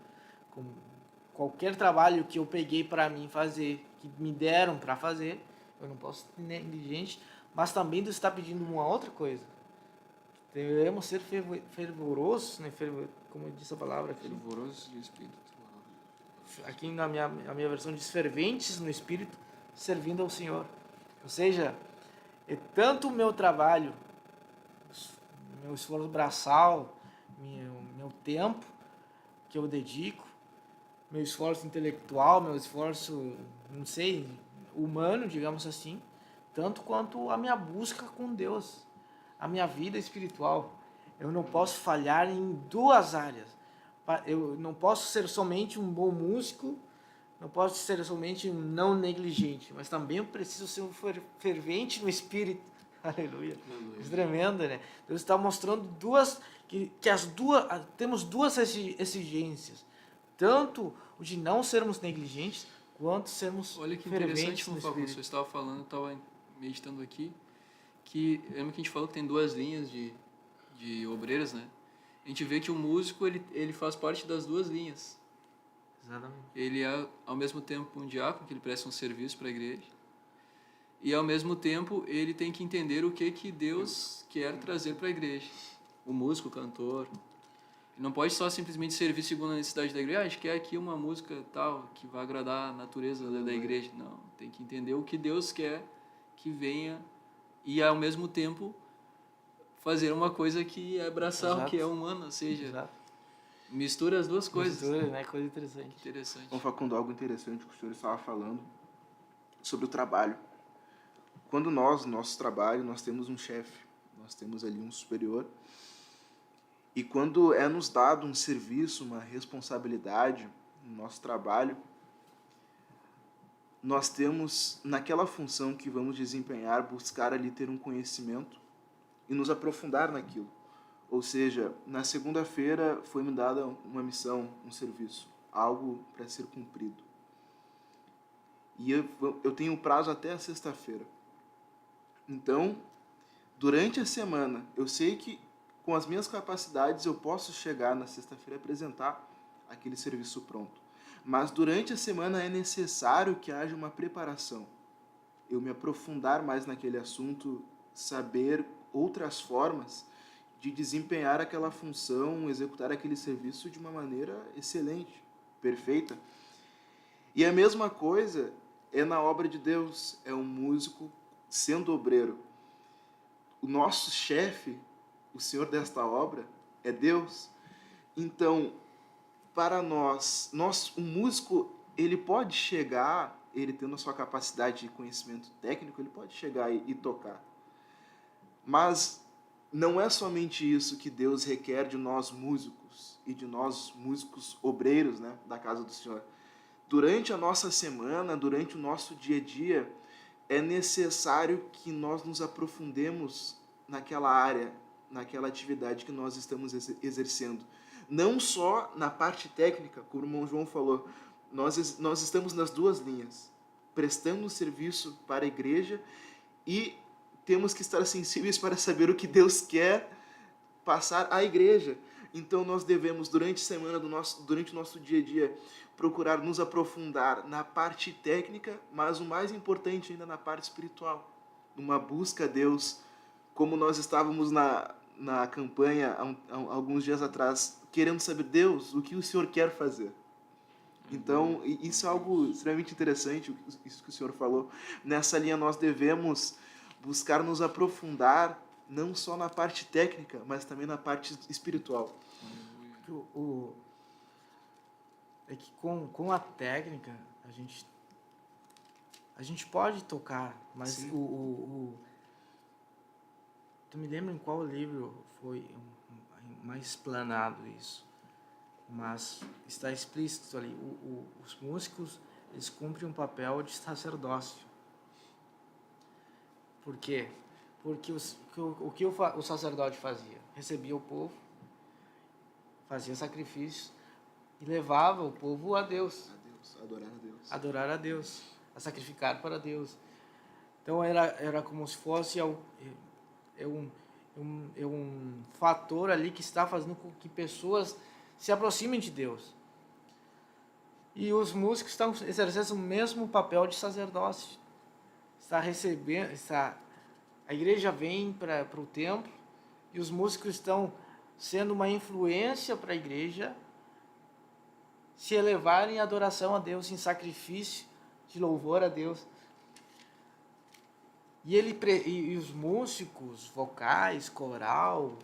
qualquer trabalho que eu peguei para mim fazer, que me deram para fazer. Eu não posso ser negligente, mas também Deus está pedindo uma outra coisa. Devemos ser fervorosos, né? Como disse a palavra aqui. Fervorosos de espírito. Aqui na minha versão diz ferventes no espírito, servindo ao Senhor. Ou seja, é tanto o meu trabalho, meu esforço braçal, meu tempo que eu dedico, meu esforço intelectual, meu esforço, não sei, humano, digamos assim, tanto quanto a minha busca com Deus. A minha vida espiritual. Eu não posso falhar em duas áreas. Eu não posso ser somente um bom músico, não posso ser somente um não negligente, mas também eu preciso ser um fervente no espírito. Aleluia. Isso é tremendo, né? Deus está mostrando temos duas exigências. Tanto o de não sermos negligentes, quanto sermos Olha que ferventes interessante, no como espírito. você estava falando, eu estava meditando aqui, que lembra que a gente falou que tem duas linhas de obreiros, né? A gente vê que o músico ele faz parte das duas linhas. Exatamente. Ele é, ao mesmo tempo, um diácono, que ele presta um serviço para a igreja. E, ao mesmo tempo, ele tem que entender o que Deus quer trazer para a igreja. O músico, o cantor. Ele não pode só simplesmente servir segundo a necessidade da igreja. A gente quer aqui uma música tal, que vai agradar a natureza da igreja. Não, tem que entender o que Deus quer que venha e, ao mesmo tempo, fazer uma coisa que é abraçar Exato. o que é humano, ou seja, Exato. mistura as duas coisas. Mistura, né? Coisa interessante. Interessante. Então, Facundo, algo interessante que o senhor estava falando sobre o trabalho. Quando nós, no nosso trabalho, nós temos um chefe, nós temos ali um superior, e quando é nos dado um serviço, uma responsabilidade no nosso trabalho, nós temos, naquela função que vamos desempenhar, buscar ali ter um conhecimento e nos aprofundar naquilo. Ou seja, na segunda-feira foi me dada uma missão, um serviço, algo para ser cumprido. E eu tenho prazo até a sexta-feira. Então, durante a semana, eu sei que com as minhas capacidades eu posso chegar na sexta-feira e apresentar aquele serviço pronto. Mas durante a semana é necessário que haja uma preparação. Eu me aprofundar mais naquele assunto, saber outras formas de desempenhar aquela função, executar aquele serviço de uma maneira excelente, perfeita. E a mesma coisa é na obra de Deus, é um músico sendo obreiro. O nosso chefe, o Senhor desta obra, é Deus. Então, para nós, um músico, ele pode chegar, ele tendo a sua capacidade de conhecimento técnico, ele pode chegar e tocar. Mas não é somente isso que Deus requer de nós músicos e de nós músicos obreiros, né, da casa do Senhor. Durante a nossa semana, durante o nosso dia a dia, é necessário que nós nos aprofundemos naquela área, naquela atividade que nós estamos exercendo. Não só na parte técnica, como o irmão João falou, nós estamos nas duas linhas, prestando serviço para a igreja e temos que estar sensíveis para saber o que Deus quer passar à igreja. Então nós devemos, durante a semana, durante o nosso dia a dia, procurar nos aprofundar na parte técnica, mas o mais importante ainda na parte espiritual, numa busca a Deus, como nós estávamos na campanha há alguns dias atrás, querendo saber, Deus, o que o Senhor quer fazer. Então, isso é algo extremamente interessante, isso que o Senhor falou. Nessa linha nós devemos buscar nos aprofundar, não só na parte técnica, mas também na parte espiritual. É que com a técnica a gente pode tocar, mas tu me lembra em qual livro foi mais explanado isso? Mas está explícito ali, os músicos, eles cumprem um papel de sacerdócio. Por quê? Porque o que o sacerdote fazia? Recebia o povo, fazia sacrifícios e levava o povo a Deus. Adorar a Deus. Adorar a Deus, a sacrificar para Deus. Então era como se fosse um fator ali que está fazendo com que pessoas se aproximem de Deus. E os músicos estão exercendo o mesmo papel de sacerdócio. A igreja vem para o templo e os músicos estão sendo uma influência para a igreja se elevarem em adoração a Deus, em sacrifício de louvor a Deus. E os músicos, vocais, coral,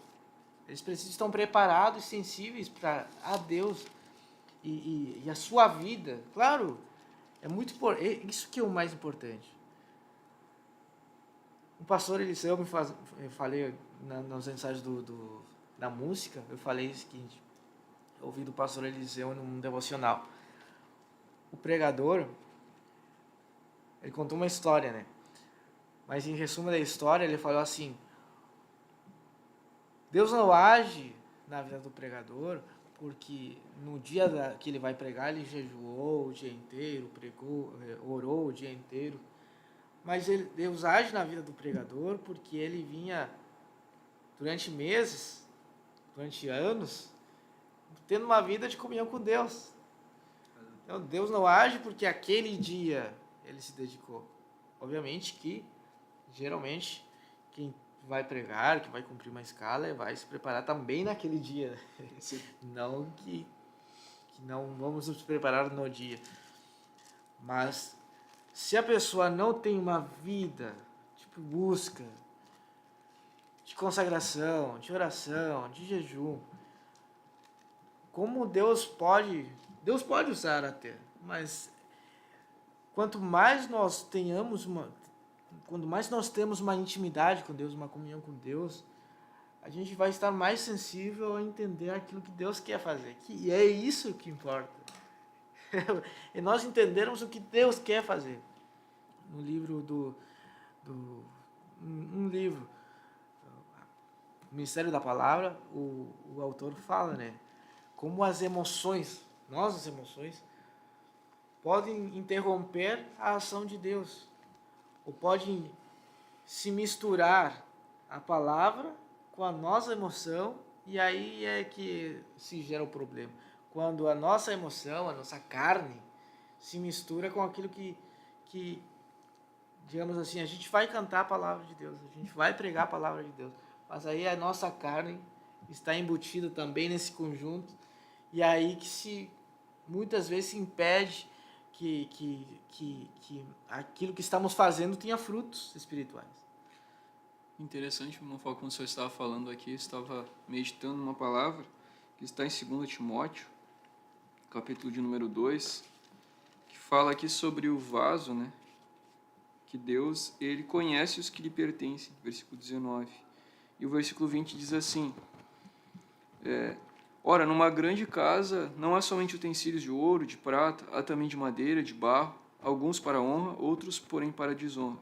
eles precisam estar preparados e sensíveis a Deus e a sua vida. Claro, é muito isso que é o mais importante. O pastor Eliseu eu falei nos ensaios da música, eu falei o seguinte, eu ouvi do pastor Eliseu num devocional. O pregador, ele contou uma história, né? Mas em resumo da história, ele falou assim, Deus não age na vida do pregador porque no dia que ele vai pregar, ele jejuou o dia inteiro, pregou, orou o dia inteiro. Mas Deus age na vida do pregador porque ele vinha durante meses, durante anos, tendo uma vida de comunhão com Deus. Então, Deus não age porque aquele dia ele se dedicou. Obviamente que, geralmente, quem vai pregar, que vai cumprir uma escala, vai se preparar também naquele dia. Não que não vamos nos preparar no dia. Mas, se a pessoa não tem uma vida, tipo, busca, de consagração, de oração, de jejum, como Deus pode usar até, mas quanto mais nós temos uma intimidade com Deus, uma comunhão com Deus, a gente vai estar mais sensível a entender aquilo que Deus quer fazer. E é isso que importa. É nós entendermos o que Deus quer fazer. No livro um livro, o Ministério da Palavra, o autor fala, né? Como as emoções, nossas emoções, podem interromper a ação de Deus. Ou podem se misturar a palavra com a nossa emoção, e aí é que se gera o problema. Quando a nossa emoção, a nossa carne, se mistura com aquilo que digamos assim, a gente vai cantar a palavra de Deus, a gente vai pregar a palavra de Deus, mas aí a nossa carne está embutida também nesse conjunto, e aí que muitas vezes se impede que aquilo que estamos fazendo tenha frutos espirituais. Interessante, como o senhor estava falando aqui, estava meditando numa palavra que está em 2 Timóteo, capítulo de número 2, que fala aqui sobre o vaso, né? Que Deus, ele conhece os que lhe pertencem, versículo 19. E o versículo 20 diz assim, ora, numa grande casa não há somente utensílios de ouro, de prata, há também de madeira, de barro, alguns para honra, outros, porém, para desonra.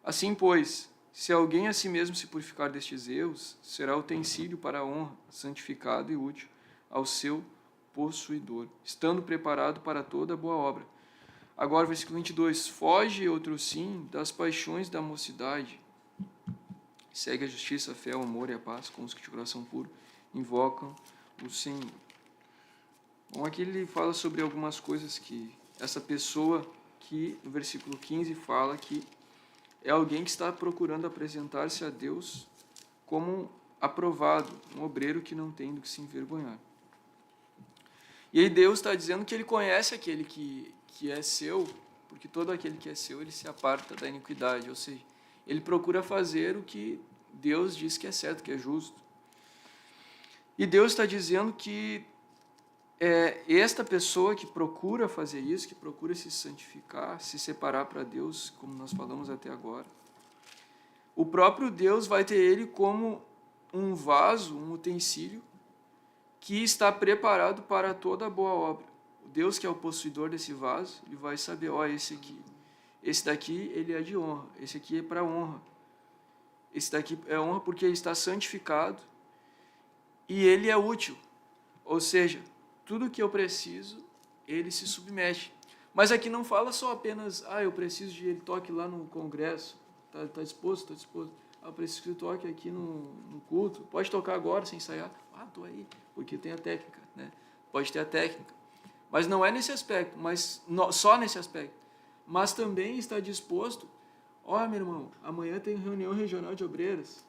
Assim, pois, se alguém a si mesmo se purificar destes erros, será utensílio para a honra, santificado e útil ao seu possuidor, estando preparado para toda boa obra. Agora, versículo 22, foge, outro sim, das paixões da mocidade. Segue a justiça, a fé, o amor e a paz com os que de coração puro invocam o Senhor. Bom, aqui ele fala sobre algumas coisas que essa pessoa que, no versículo 15, fala que é alguém que está procurando apresentar-se a Deus como aprovado, um obreiro que não tem do que se envergonhar. E aí Deus está dizendo que ele conhece aquele que é seu, porque todo aquele que é seu, ele se aparta da iniquidade, ou seja, ele procura fazer o que Deus diz que é certo, que é justo. E Deus está dizendo que esta pessoa que procura fazer isso, que procura se santificar, se separar para Deus, como nós falamos até agora, o próprio Deus vai ter ele como um vaso, um utensílio, que está preparado para toda boa obra. O Deus que é o possuidor desse vaso, ele vai saber, esse daqui ele é de honra, esse aqui é para honra, esse daqui é honra porque ele está santificado e ele é útil, ou seja, tudo que eu preciso, ele se submete. Mas aqui não fala só apenas, eu preciso de ele toque lá no congresso, tá disposto, estou disposto. Eu preciso que ele toque aqui no culto, pode tocar agora sem ensaiar. Estou aí, porque tem a técnica, né? Pode ter a técnica. Mas não é nesse aspecto, só nesse aspecto. Mas também está disposto, meu irmão, amanhã tem reunião regional de obreiros.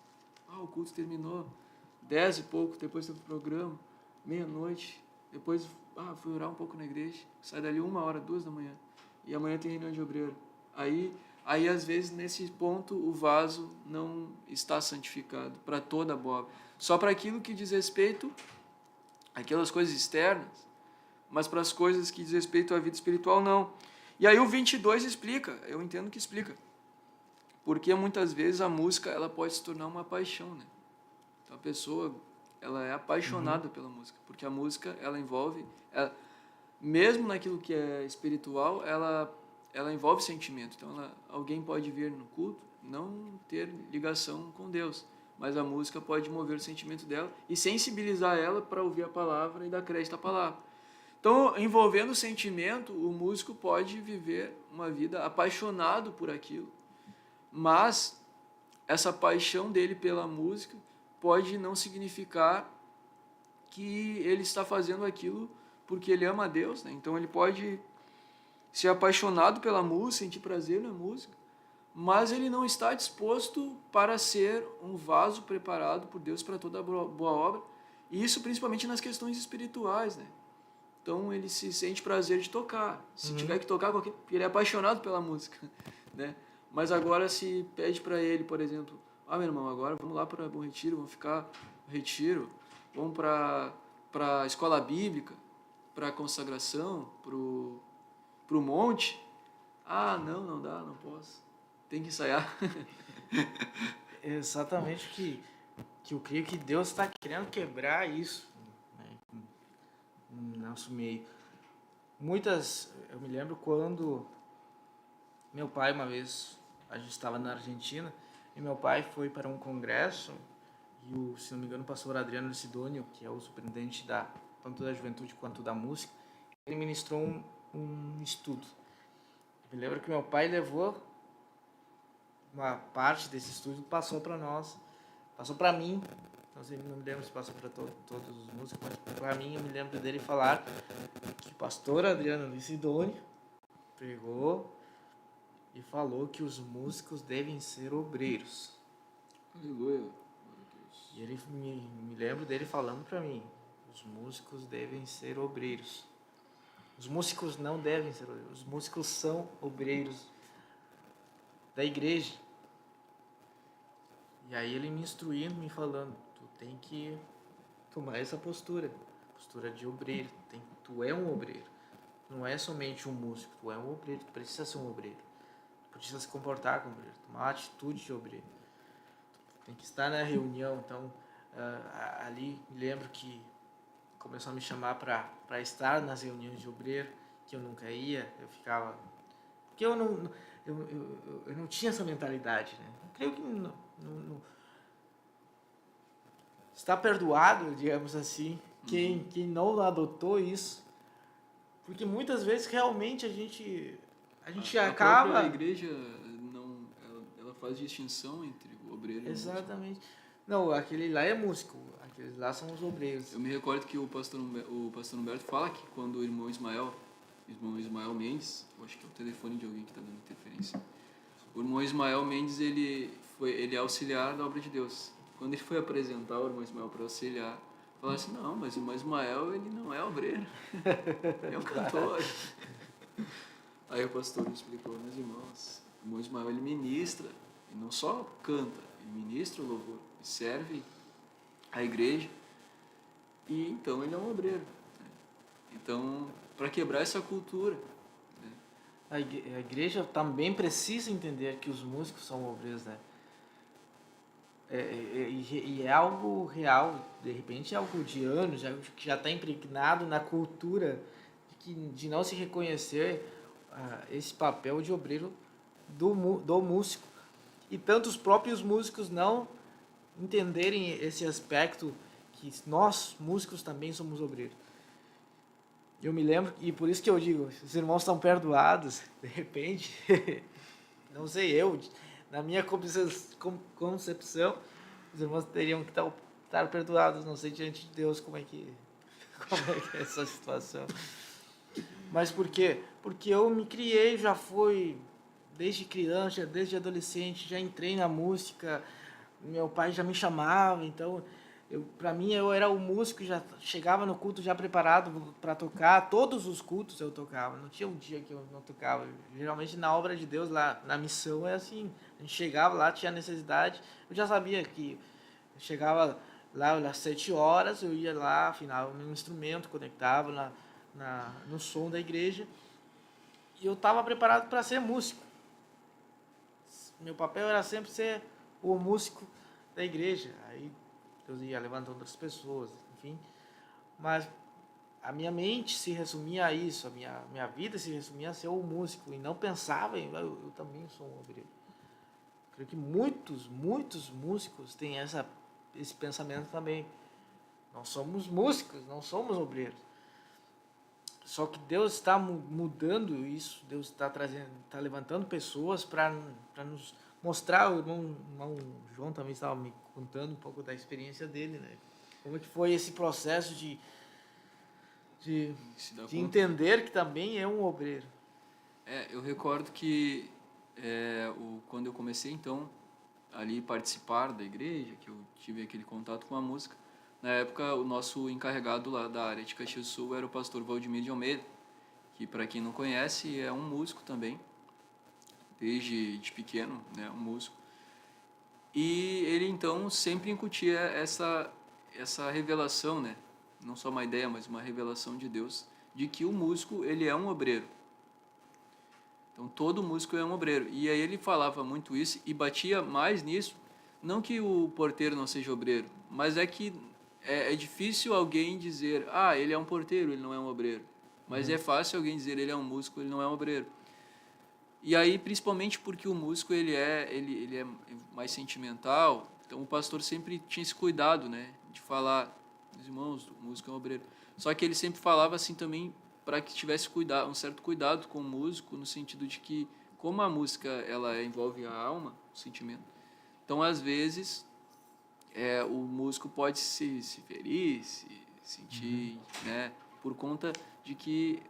O culto terminou 10 e pouco, depois teve o programa, meia-noite. Depois fui orar um pouco na igreja, sai dali 1h, 2 da manhã. E amanhã tem reunião de obreiro. Aí às vezes, nesse ponto, o vaso não está santificado para toda a boa obra. Só para aquilo que diz respeito àquelas coisas externas, mas para as coisas que diz respeito à vida espiritual, não. E aí o 22 explica, eu entendo que explica, porque muitas vezes a música ela pode se tornar uma paixão, né? Então a pessoa ela é apaixonada pela música, porque a música ela envolve, mesmo naquilo que é espiritual, ela envolve sentimento. Então alguém pode vir no culto, não ter ligação com Deus, mas a música pode mover o sentimento dela e sensibilizar ela para ouvir a palavra e dar crédito à palavra. Então, envolvendo o sentimento, o músico pode viver uma vida apaixonado por aquilo, mas essa paixão dele pela música pode não significar que ele está fazendo aquilo porque ele ama a Deus, né? Então ele pode ser apaixonado pela música, sentir prazer na música, mas ele não está disposto para ser um vaso preparado por Deus para toda boa obra, e isso principalmente nas questões espirituais, né? Então ele se sente prazer de tocar, se tiver que tocar, ele é apaixonado pela música, né? Mas agora se pede para ele, por exemplo, meu irmão, agora vamos lá para Bom Retiro, vamos ficar no retiro, vamos para a escola bíblica, para a consagração, para o monte. Não dá, não posso. Tem que ensaiar. Exatamente que eu creio que Deus está querendo quebrar isso, né, no nosso meio. Eu me lembro quando meu pai, uma vez, a gente estava na Argentina, e meu pai foi para um congresso, e se não me engano, o pastor Adriano Sidônio, que é o superintendente tanto da juventude quanto da música, ele ministrou um estudo. Eu me lembro que meu pai levou uma parte desse estudo, passou para nós, passou para mim, não me lembro se passou para todos os músicos, mas para mim eu me lembro dele falar que o pastor Adriano Sidônio pregou e falou que os músicos devem ser obreiros. Aleluia. E ele me lembro dele falando para mim, os músicos devem ser obreiros. Os músicos não devem ser obreiros, os músicos são obreiros da igreja. E aí ele me instruindo, me falando, tu tem que tomar essa postura de obreiro, tu é um obreiro, não é somente um músico, tu é um obreiro, tu precisa ser um obreiro, tu precisa se comportar como obreiro, tomar uma atitude de obreiro, tu tem que estar na reunião. Então ali me lembro que começou a me chamar para estar nas reuniões de obreiro, que eu nunca ia, eu ficava, porque eu não tinha essa mentalidade, né? Eu creio que não está perdoado, digamos assim, quem não adotou isso, porque muitas vezes realmente a gente acaba... A própria igreja ela faz distinção entre o obreiro e o músico. Exatamente. Não, aquele lá é músico, aqueles lá são os obreiros. Eu me recordo que o pastor Humberto fala que quando o irmão Ismael Mendes, eu acho que é o telefone de alguém que está dando interferência, o irmão Ismael Mendes, ele é auxiliar da obra de Deus. Quando ele foi apresentar o irmão Ismael para auxiliar, falaram assim, não, mas o irmão Ismael, ele não é obreiro, é um cantor. Aí o pastor me explicou, meus irmãos, o irmão Ismael, ele ministra, ele não só canta, ele ministra o louvor, ele serve a igreja, e então ele é um obreiro. Então, para quebrar essa cultura, A igreja também precisa entender que os músicos são obreiros, né? E é algo real, de repente é algo de anos, que já está impregnado na cultura de não se reconhecer esse papel de obreiro do músico. E tanto os próprios músicos não entenderem esse aspecto, que nós, músicos, também somos obreiros. Eu me lembro, e por isso que eu digo, os irmãos estão perdoados, de repente, não sei, na minha concepção, os irmãos teriam que estar perdoados, não sei diante de Deus como é que é essa situação. Mas por quê? Porque eu me criei, já fui, desde criança, desde adolescente, já entrei na música, meu pai já me chamava, então... Para mim, eu era o músico, já chegava no culto já preparado para tocar. Todos os cultos eu tocava, não tinha um dia que eu não tocava. Geralmente na obra de Deus, lá na missão, é assim. A gente chegava lá, tinha necessidade. Eu já sabia que eu chegava lá às 7 horas, eu ia lá, afinava o meu instrumento, conectava no som da igreja. E eu estava preparado para ser músico. Meu papel era sempre ser o músico da igreja. Aí Deus ia levantando outras pessoas, enfim. Mas a minha mente se resumia a isso, a minha vida se resumia a ser o músico, e não pensava em, eu também sou um obreiro. Creio que muitos músicos têm esse pensamento também. Nós somos músicos, não somos obreiros. Só que Deus está mudando isso, Deus está levantando pessoas para nos mostrar. O irmão João também estava me contando um pouco da experiência dele, né? Como é que foi esse processo de Se dá de conta. entender que também é um obreiro. Eu recordo que quando eu comecei, então, ali participar da igreja, que eu tive aquele contato com a música, na época o nosso encarregado lá da área de Caxias do Sul era o pastor Valdemir de Almeida, que para quem não conhece é um músico também, desde de pequeno, né, um músico. E ele então sempre incutia essa revelação, né, não só uma ideia, mas uma revelação de Deus, de que o músico ele é um obreiro. Então, todo músico é um obreiro. E aí ele falava muito isso e batia mais nisso. Não que o porteiro não seja obreiro, mas é que é difícil alguém dizer, ele é um porteiro, ele não é um obreiro. Mas é fácil alguém dizer, ele é um músico, ele não é um obreiro. E aí, principalmente porque o músico ele é mais sentimental, então o pastor sempre tinha esse cuidado, né, de falar, os irmãos, o músico é um obreiro. Só que ele sempre falava assim também, para que tivesse um certo cuidado com o músico, no sentido de que, como a música ela envolve a alma, o sentimento, então, às vezes, o músico pode se ferir, se sentir, né, por conta de que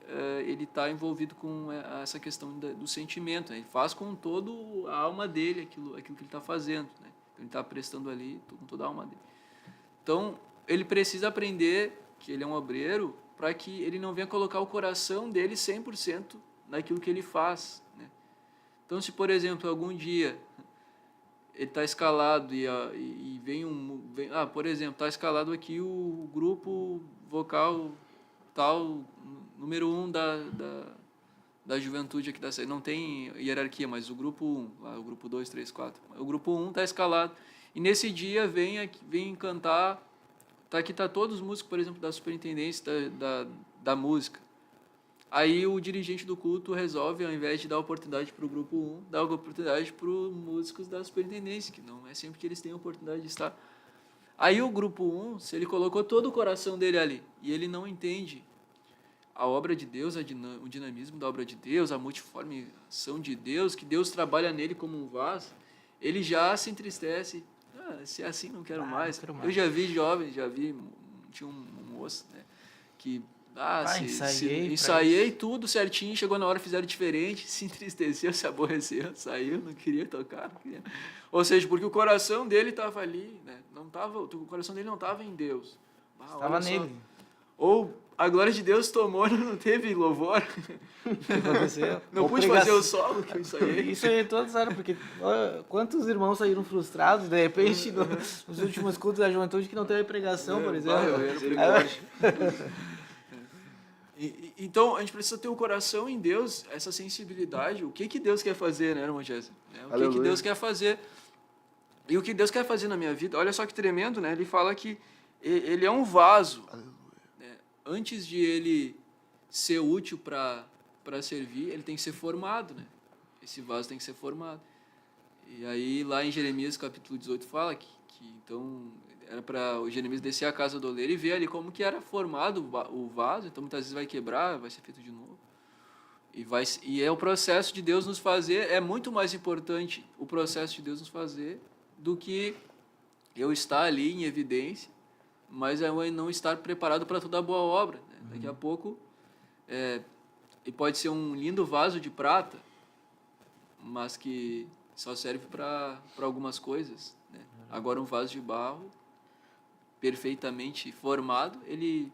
ele está envolvido com essa questão do sentimento, né? Ele faz com toda a alma dele aquilo que ele está fazendo, né? Ele está prestando ali com toda a alma dele. Então, ele precisa aprender que ele é um obreiro, para que ele não venha colocar o coração dele 100% naquilo que ele faz, né? Então, se, por exemplo, algum dia ele está escalado e vem por exemplo, está escalado aqui o grupo vocal tal, número 1 da juventude aqui da cidade. Não tem hierarquia, mas o grupo 1, o grupo 2, 3, 4. O grupo 1 está escalado. E nesse dia vem cantar. Aqui tá todos os músicos, por exemplo, da superintendência da música. Aí o dirigente do culto resolve, ao invés de dar oportunidade para o grupo 1, dar oportunidade para os músicos da superintendência, que não é sempre que eles têm a oportunidade de estar. Aí o grupo 1, se ele colocou todo o coração dele ali, e ele não entende a obra de Deus, o dinamismo da obra de Deus, a multiforme ação de Deus, que Deus trabalha nele como um vaso, ele já se entristece. Se é assim, não quero mais. Não quero mais. Eu já vi jovens, tinha um moço, né, que ensaiei tudo certinho, chegou na hora, fizeram diferente, se entristeceu, se aborreceu, saiu, não queria tocar. Não queria. Ou seja, porque o coração dele estava ali, né, o coração dele não estava em Deus. Estava nele. Ou a glória de Deus tomou, não teve louvor. O que aconteceu? Não pude fazer o solo que eu ensaiei. Isso aí é todos áreas, porque quantos irmãos saíram frustrados, de repente, nos últimos cultos da juventude, que não teve pregação, por exemplo. Então, a gente precisa ter o coração em Deus, essa sensibilidade. O que Deus quer fazer, né, irmão Jéssica? O que Deus quer fazer. E o que Deus quer fazer na minha vida, olha só que tremendo, né? Ele fala que ele é um vaso. Né? Antes de ele ser útil para servir, ele tem que ser formado, né? Esse vaso tem que ser formado. E aí, lá em Jeremias, capítulo 18, fala que então, era para o Jeremias descer à casa do oleiro e ver ali como que era formado o vaso. Então, muitas vezes vai quebrar, vai ser feito de novo. E é o processo de Deus nos fazer, é muito mais importante o processo de Deus nos fazer do que eu estar ali em evidência, mas eu não estar preparado para toda a boa obra, né? Daqui a pouco, e pode ser um lindo vaso de prata, mas que só serve para algumas coisas, né? Agora, um vaso de barro, perfeitamente formado, ele,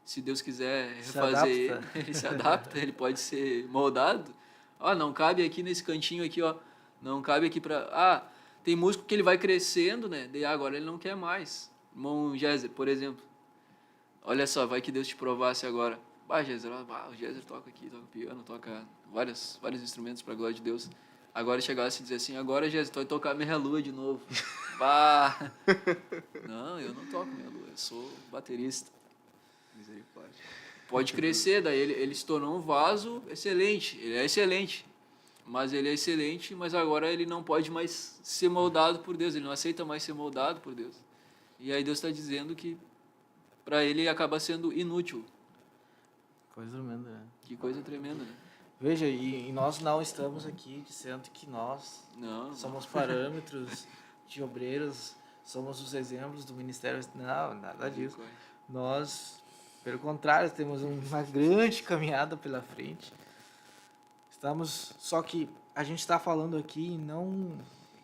se Deus quiser refazer ele se adapta, ele pode ser moldado. Não cabe aqui nesse cantinho aqui, não cabe aqui para... tem músico que ele vai crescendo, né? Daí agora ele não quer mais. Irmão Géser, por exemplo. Olha só, vai que Deus te provasse agora. Géser, o Géser toca aqui, toca piano, toca vários instrumentos para a glória de Deus. Agora chegasse e dizer assim, agora, Géser, tu vai tocar Meia Lua de novo. Não, eu não toco Meia Lua, eu sou baterista. Misericórdia. Pode crescer, daí ele se tornou um vaso excelente. Ele é excelente. Mas ele é excelente, mas agora ele não pode mais ser moldado por Deus. Ele não aceita mais ser moldado por Deus. E aí Deus está dizendo que para ele acaba sendo inútil. Coisa tremenda, né? Que coisa tremenda, né? Veja, e nós não estamos aqui dizendo que nós somos parâmetros de obreiros, somos os exemplos do ministério. Não, nada disso. Nós Pelo contrário, temos uma grande caminhada pela frente. Só que a gente está falando aqui, não,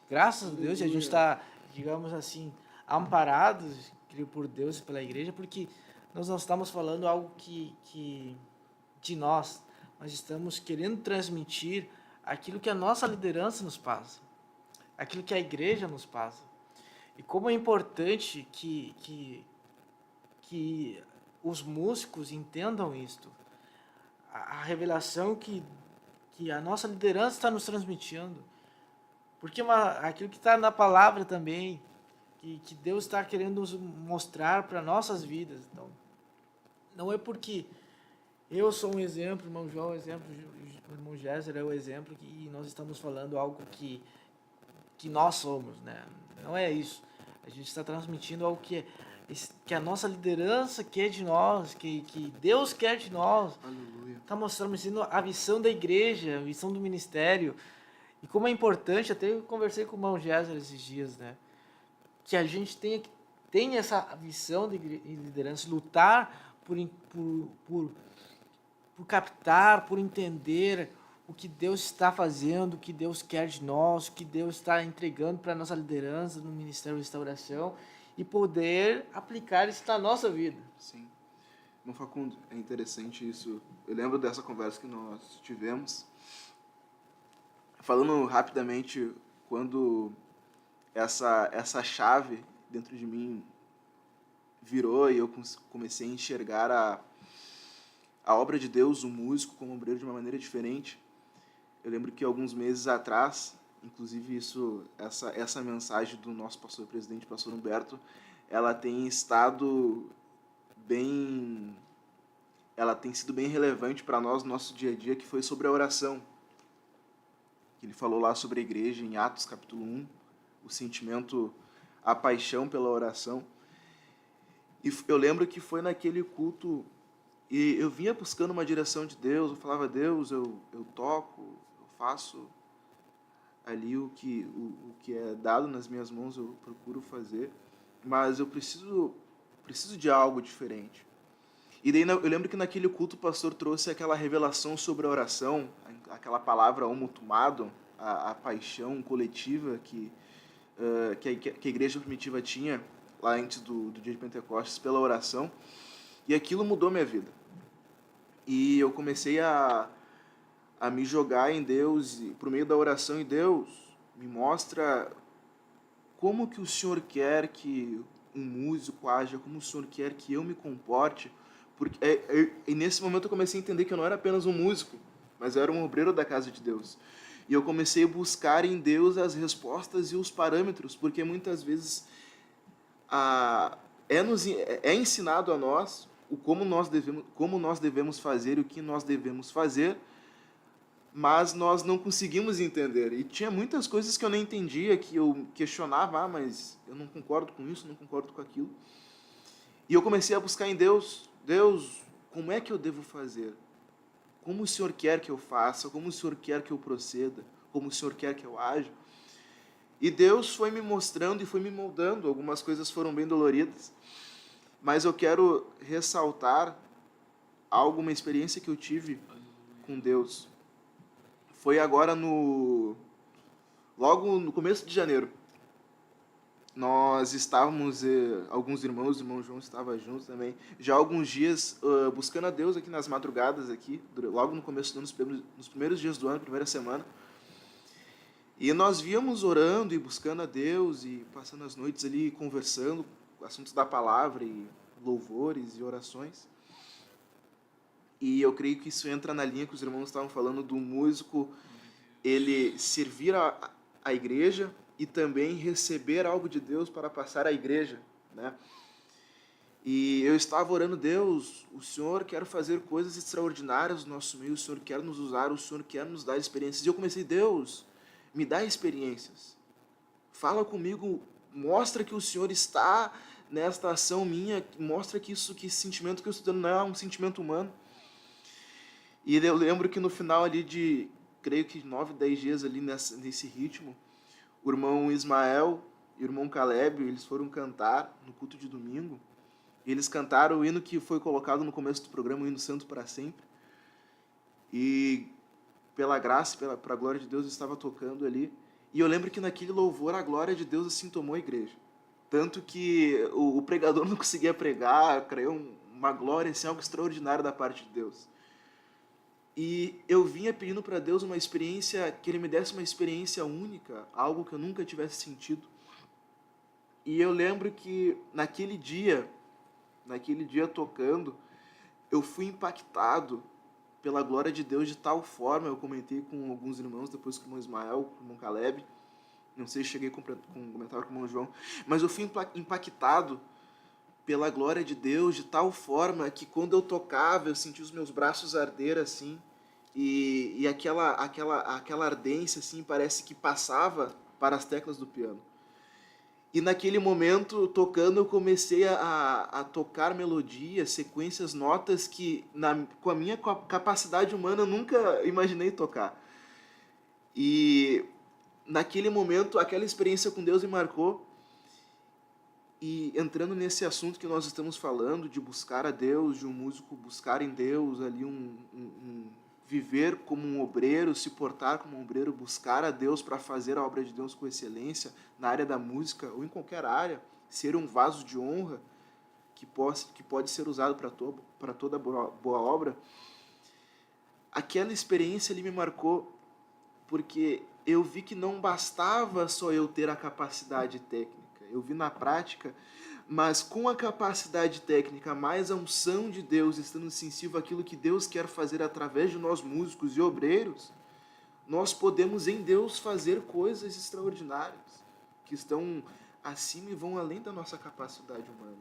graças a Deus, a gente está, digamos assim, amparados, creio, por Deus e pela igreja, porque nós não estamos falando algo que de nós, mas estamos querendo transmitir aquilo que a nossa liderança nos passa, aquilo que a igreja nos passa. E como é importante que os músicos entendam isto, a revelação que a nossa liderança está nos transmitindo, porque aquilo que está na palavra também, que Deus está querendo nos mostrar para nossas vidas. Então, não é porque eu sou um exemplo, irmão João é um exemplo, o irmão Géser é o exemplo, e nós estamos falando algo que nós somos, né? Não é isso. A gente está transmitindo algo que a nossa liderança quer de nós, que Deus quer de nós. Aleluia. Está mostrando a visão da igreja, a visão do ministério. E como é importante, até eu conversei com o irmão Géser esses dias, né? Que a gente tenha essa visão de liderança, lutar por captar, por entender o que Deus está fazendo, o que Deus quer de nós, o que Deus está entregando para a nossa liderança no Ministério de Restauração e poder aplicar isso na nossa vida. Sim. Irmão Facundo, é interessante isso. Eu lembro dessa conversa que nós tivemos. Falando rapidamente, quando essa chave dentro de mim virou e eu comecei a enxergar a obra de Deus, o músico como obreiro de uma maneira diferente. Eu lembro que alguns meses atrás, inclusive essa mensagem do nosso pastor presidente, pastor Humberto, ela tem sido bem relevante para nós no nosso dia a dia, que foi sobre a oração. Ele falou lá sobre a igreja em Atos capítulo 1, o sentimento, a paixão pela oração. E eu lembro que foi naquele culto, e eu vinha buscando uma direção de Deus, eu falava, Deus, eu toco, eu faço ali o que é dado nas minhas mãos, eu procuro fazer, mas eu preciso de algo diferente. E daí eu lembro que naquele culto o pastor trouxe aquela revelação sobre a oração, aquela palavra homotumado, a paixão coletiva que a igreja primitiva tinha lá antes do dia de Pentecostes pela oração, e aquilo mudou minha vida. E eu comecei a me jogar em Deus, e por meio da oração, e Deus me mostra como que o Senhor quer que um músico haja, como o Senhor quer que eu me comporte, porque e nesse momento eu comecei a entender que eu não era apenas um músico, mas eu era um obreiro da casa de Deus. E eu comecei a buscar em Deus as respostas e os parâmetros, porque muitas vezes é ensinado a nós como nós devemos fazer e o que nós devemos fazer, mas nós não conseguimos entender. E tinha muitas coisas que eu não entendia, que eu questionava, mas eu não concordo com isso, não concordo com aquilo. E eu comecei a buscar em Deus, como é que eu devo fazer? Como o Senhor quer que eu faça? Como o Senhor quer que eu proceda? Como o Senhor quer que eu haja? E Deus foi me mostrando e foi me moldando. Algumas coisas foram bem doloridas, mas eu quero ressaltar uma experiência que eu tive com Deus. Foi agora logo no começo de janeiro. Nós estávamos, alguns irmãos, o irmão João estava junto também, já há alguns dias buscando a Deus aqui nas madrugadas, aqui, logo no começo do ano, nos primeiros dias do ano, primeira semana. E nós víamos orando e buscando a Deus e passando as noites ali conversando, assuntos da palavra e louvores e orações. E eu creio que isso entra na linha que os irmãos estavam falando do músico, ele servir a igreja e também receber algo de Deus para passar à igreja, né? E eu estava orando, Deus, o Senhor quer fazer coisas extraordinárias no nosso meio, o Senhor quer nos usar, o Senhor quer nos dar experiências. E eu comecei, Deus, me dá experiências. Fala comigo, mostra que o Senhor está nesta ação minha, mostra que esse sentimento que eu estou dando não é um sentimento humano. E eu lembro que no final ali de, creio que 9, 10 dias ali nesse ritmo, o irmão Ismael e o irmão Caleb, eles foram cantar no culto de domingo, Eles cantaram o hino que foi colocado no começo do programa, o hino Santo para Sempre. E pela graça, para a glória de Deus, eu estava tocando ali. E eu lembro que naquele louvor a glória de Deus assim tomou a igreja. Tanto que o pregador não conseguia pregar, creio uma glória, assim, algo extraordinário da parte de Deus. E eu vinha pedindo para Deus uma experiência, que Ele me desse uma experiência única, algo que eu nunca tivesse sentido. E eu lembro que naquele dia tocando, eu fui impactado pela glória de Deus de tal forma, eu comentei com alguns irmãos, depois com o irmão Ismael, com o irmão Caleb, não sei se cheguei com um comentário com o irmão João, mas eu fui impactado pela glória de Deus de tal forma que quando eu tocava, eu sentia os meus braços arder assim, e aquela ardência assim, parece que passava para as teclas do piano. E naquele momento, tocando, eu comecei a tocar melodias, sequências, notas que com a minha capacidade humana eu nunca imaginei tocar. E naquele momento, aquela experiência com Deus me marcou. E entrando nesse assunto que nós estamos falando, de buscar a Deus, de um músico buscar em Deus, ali viver como um obreiro, se portar como um obreiro, buscar a Deus para fazer a obra de Deus com excelência, na área da música ou em qualquer área, ser um vaso de honra que pode ser usado para toda boa obra. Aquela experiência ali me marcou porque eu vi que não bastava só eu ter a capacidade técnica. Eu vi na prática, mas com a capacidade técnica, mais a unção de Deus, estando sensível àquilo que Deus quer fazer através de nós músicos e obreiros, nós podemos em Deus fazer coisas extraordinárias, que estão acima e vão além da nossa capacidade humana.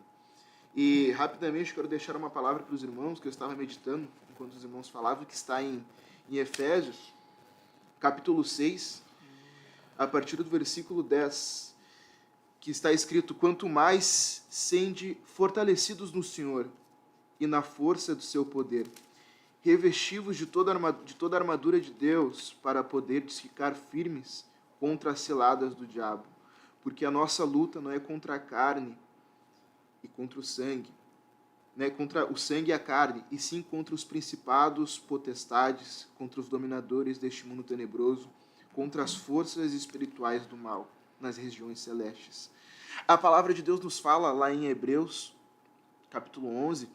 E rapidamente quero deixar uma palavra para os irmãos, que eu estava meditando enquanto os irmãos falavam, que está em Efésios, capítulo 6, a partir do versículo 10, que está escrito: quanto mais sende fortalecidos no Senhor e na força do seu poder, revestivos de toda a armadura de Deus, para poderes ficar firmes contra as ciladas do diabo. Porque a nossa luta não é contra a carne e contra o sangue, não é contra o sangue e a carne, e sim contra os principados, potestades, contra os dominadores deste mundo tenebroso, contra as forças espirituais do mal nas regiões celestes. A palavra de Deus nos fala lá em Hebreus, capítulo 11,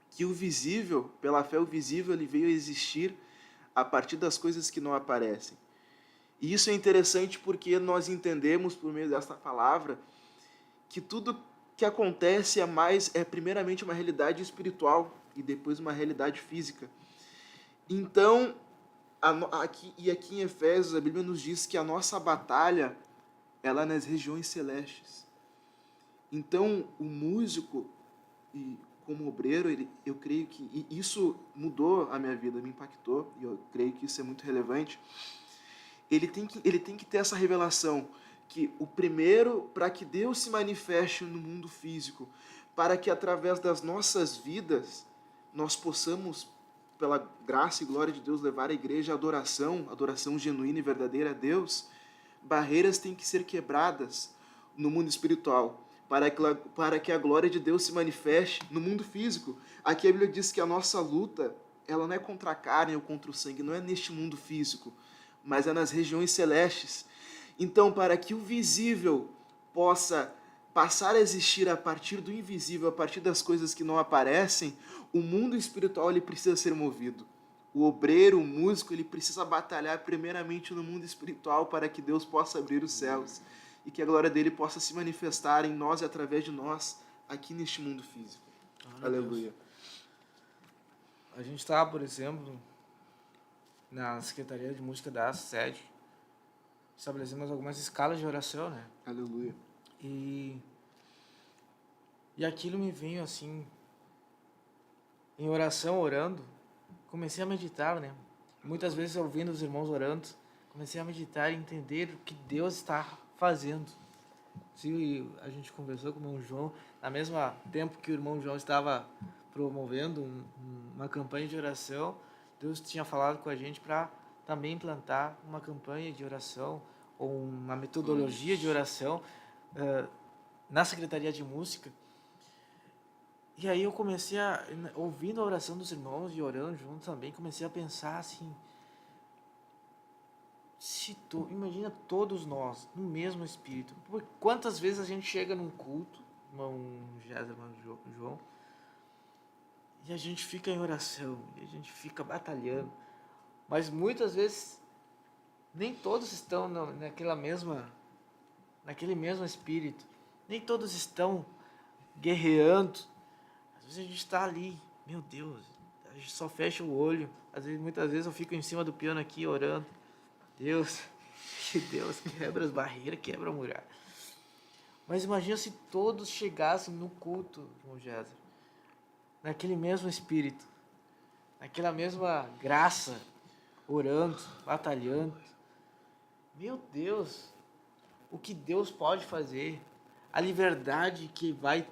que o visível, pela fé o visível, ele veio a existir a partir das coisas que não aparecem. E isso é interessante porque nós entendemos, por meio desta palavra, que tudo que acontece é primeiramente uma realidade espiritual e depois uma realidade física. Então, aqui em Efésios, a Bíblia nos diz que a nossa batalha ela é nas regiões celestes. Então, o músico, e como obreiro, eu creio que isso mudou a minha vida, me impactou, e eu creio que isso é muito relevante. Ele tem que ter essa revelação, que o primeiro, para que Deus se manifeste no mundo físico, para que através das nossas vidas, nós possamos, pela graça e glória de Deus, levar a igreja à adoração genuína e verdadeira a Deus, barreiras têm que ser quebradas no mundo espiritual, para que a glória de Deus se manifeste no mundo físico. Aqui a Bíblia diz que a nossa luta, ela não é contra a carne ou contra o sangue, não é neste mundo físico, mas é nas regiões celestes. Então, para que o visível possa passar a existir a partir do invisível, a partir das coisas que não aparecem, o mundo espiritual ele precisa ser movido. O obreiro, o músico, ele precisa batalhar primeiramente no mundo espiritual para que Deus possa abrir os céus e que a glória dele possa se manifestar em nós e através de nós aqui neste mundo físico. Aleluia. A gente está, por exemplo, na Secretaria de Música da sede, estabelecemos algumas escalas de oração, né? Aleluia. E aquilo me veio assim, em oração, orando, comecei a meditar, né? Muitas vezes ouvindo os irmãos orando, comecei a meditar e entender o que Deus está fazendo. Se a gente conversou com o irmão João, na mesma tempo que o irmão João estava promovendo uma campanha de oração, Deus tinha falado com a gente para também implantar uma campanha de oração ou uma metodologia de oração na Secretaria de Música. E aí eu comecei ouvindo a oração dos irmãos e orando junto também, comecei a pensar assim, imagina todos nós no mesmo espírito. Por quantas vezes a gente chega num culto, irmão Jéssica, irmão João, e a gente fica em oração, e a gente fica batalhando, mas muitas vezes nem todos estão naquele mesmo espírito, nem todos estão guerreando. Às vezes a gente está ali, meu Deus, a gente só fecha o olho, muitas vezes eu fico em cima do piano aqui orando, Deus, que Deus quebra as barreiras, quebra a muralha. Mas imagina se todos chegassem no culto, irmão Jéssica, naquele mesmo espírito, naquela mesma graça, orando, batalhando. Meu Deus, o que Deus pode fazer, a liberdade que vai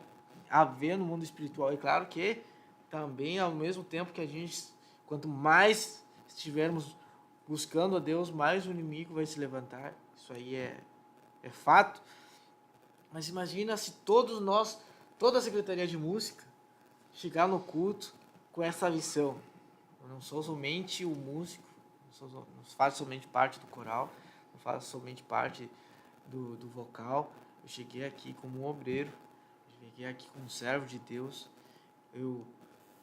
haver no mundo espiritual. E claro que também, ao mesmo tempo que a gente, quanto mais estivermos buscando a Deus, mais o inimigo vai se levantar. Isso aí é fato. Mas imagina se todos nós, toda a Secretaria de Música, chegar no culto com essa visão. Eu não sou somente o músico, não faço somente parte do coral, não faço somente parte do vocal. Eu cheguei aqui como um obreiro, cheguei aqui como um servo de Deus. Eu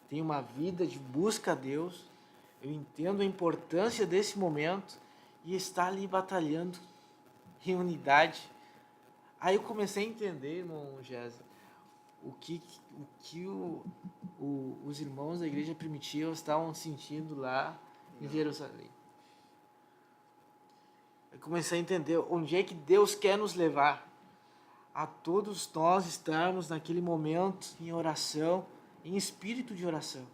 tenho uma vida de busca a Deus. Eu entendo a importância desse momento e estar ali batalhando em unidade. Aí eu comecei a entender, irmão Jéssica, o que os irmãos da igreja primitiva estavam sentindo lá em Jerusalém. Eu comecei a entender onde é que Deus quer nos levar. A todos nós estarmos naquele momento em oração, em espírito de oração.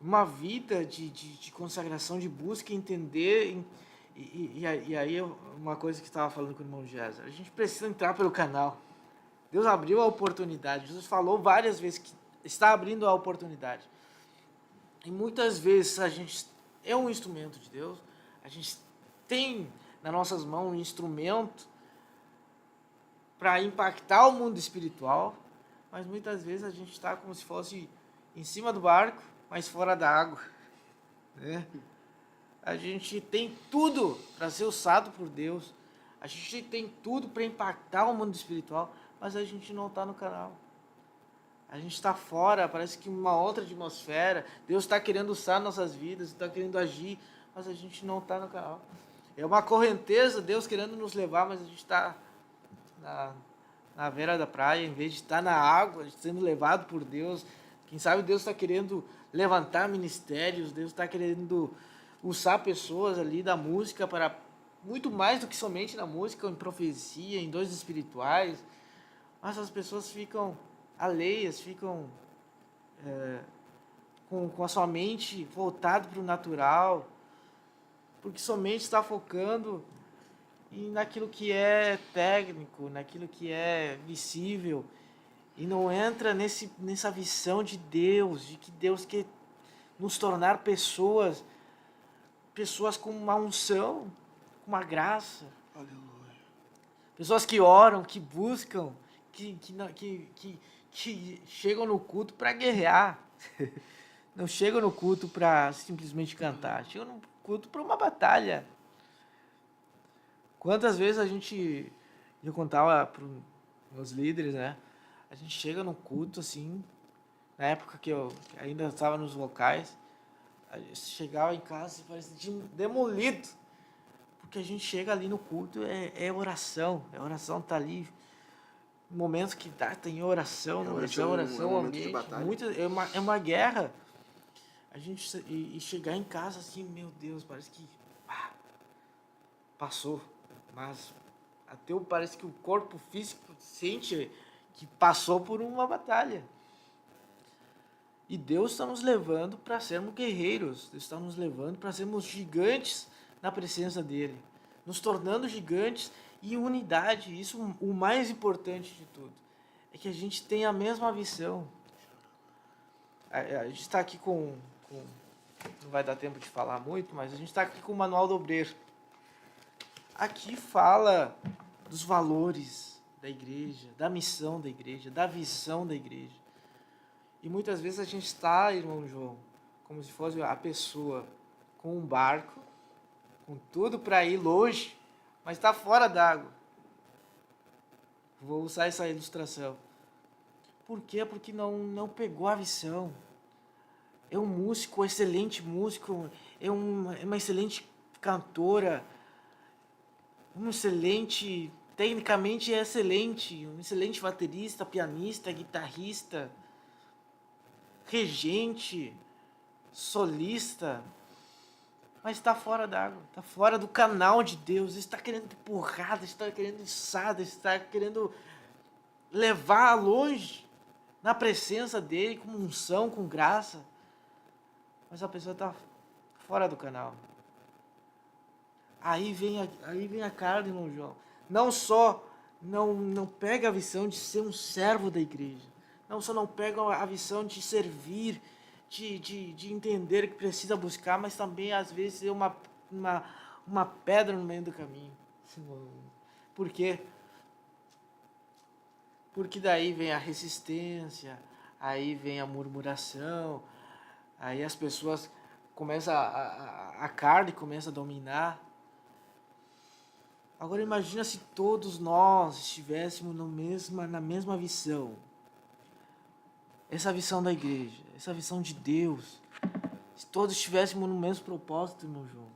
Uma vida de consagração, de busca, entender. E aí, uma coisa que estava falando com o irmão Jéssica, a gente precisa entrar pelo canal. Deus abriu a oportunidade. Jesus falou várias vezes que está abrindo a oportunidade. E muitas vezes a gente é um instrumento de Deus. A gente tem nas nossas mãos um instrumento para impactar o mundo espiritual. Mas muitas vezes a gente está como se fosse em cima do barco, mas fora da água. Né? A gente tem tudo para ser usado por Deus. A gente tem tudo para impactar o mundo espiritual, mas a gente não está no canal. A gente está fora, parece que uma outra atmosfera. Deus está querendo usar nossas vidas, está querendo agir, mas a gente não está no canal. É uma correnteza, Deus querendo nos levar, mas a gente está na beira da praia, em vez de estar na água, sendo levado por Deus. Quem sabe Deus está querendo levantar ministérios, Deus está querendo usar pessoas ali da música para muito mais do que somente na música, em profecia, em dons espirituais. Mas as pessoas ficam alheias, ficam com a sua mente voltada para o natural, porque somente está focando naquilo que é técnico, naquilo que é visível, e não entra nessa visão de Deus, de que Deus quer nos tornar pessoas com uma unção, com uma graça. Aleluia. Pessoas que oram, que buscam, que chegam no culto para guerrear. Não chegam no culto para simplesmente cantar. Chegam no culto para uma batalha. Quantas vezes eu contava para os líderes, né? A gente chega no culto, assim, na época que eu ainda estava nos vocais, a gente chegava em casa e parecia demolido. Porque a gente chega ali no culto, é oração. A oração tá ali. Momentos que tem oração, oração, ambiente. É uma guerra. A gente e chegar em casa assim, meu Deus, parece que passou. Mas parece que o corpo físico sente que passou por uma batalha. E Deus está nos levando para sermos guerreiros. Deus está nos levando para sermos gigantes na presença dEle. Nos tornando gigantes em unidade. Isso o mais importante de tudo. É que a gente tem a mesma visão. A gente está aqui com... Não vai dar tempo de falar muito, mas a gente está aqui com o Manual do Obreiro. Aqui fala dos valores da igreja, da missão da igreja, da visão da igreja. E muitas vezes a gente está, irmão João, como se fosse a pessoa com um barco, com tudo para ir longe, mas está fora d'água. Vou usar essa ilustração. Por quê? Porque não pegou a visão. É um músico, um excelente músico, é uma excelente cantora, tecnicamente é excelente, um excelente baterista, pianista, guitarrista, regente, solista, mas está fora d'água, está fora do canal de Deus, está querendo porrada, está querendo içada, está querendo levar longe na presença dele, com unção, com graça, mas a pessoa está fora do canal. Aí vem a carne, irmão João. Não só não pega a visão de ser um servo da igreja, não só não pega a visão de servir, de entender que precisa buscar, mas também às vezes é uma pedra no meio do caminho. Por quê? Porque daí vem a resistência, aí vem a murmuração, aí as pessoas começam, a carne começa a dominar. Agora imagina se todos nós estivéssemos na mesma visão. Essa visão da igreja, essa visão de Deus. Se todos estivéssemos no mesmo propósito, irmão João.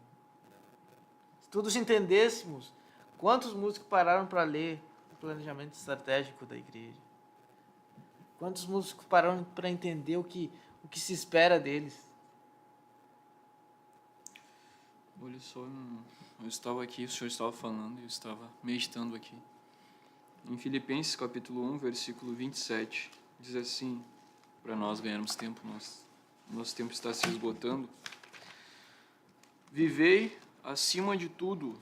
Se todos entendêssemos quantos músicos pararam para ler o planejamento estratégico da igreja. Quantos músicos pararam para entender o que se espera deles. Olha só, eu estava aqui, o senhor estava falando, eu estava meditando aqui. Em Filipenses capítulo 1, versículo 27, diz assim, para nós ganharmos tempo, nosso tempo está se esgotando. Vivei, acima de tudo,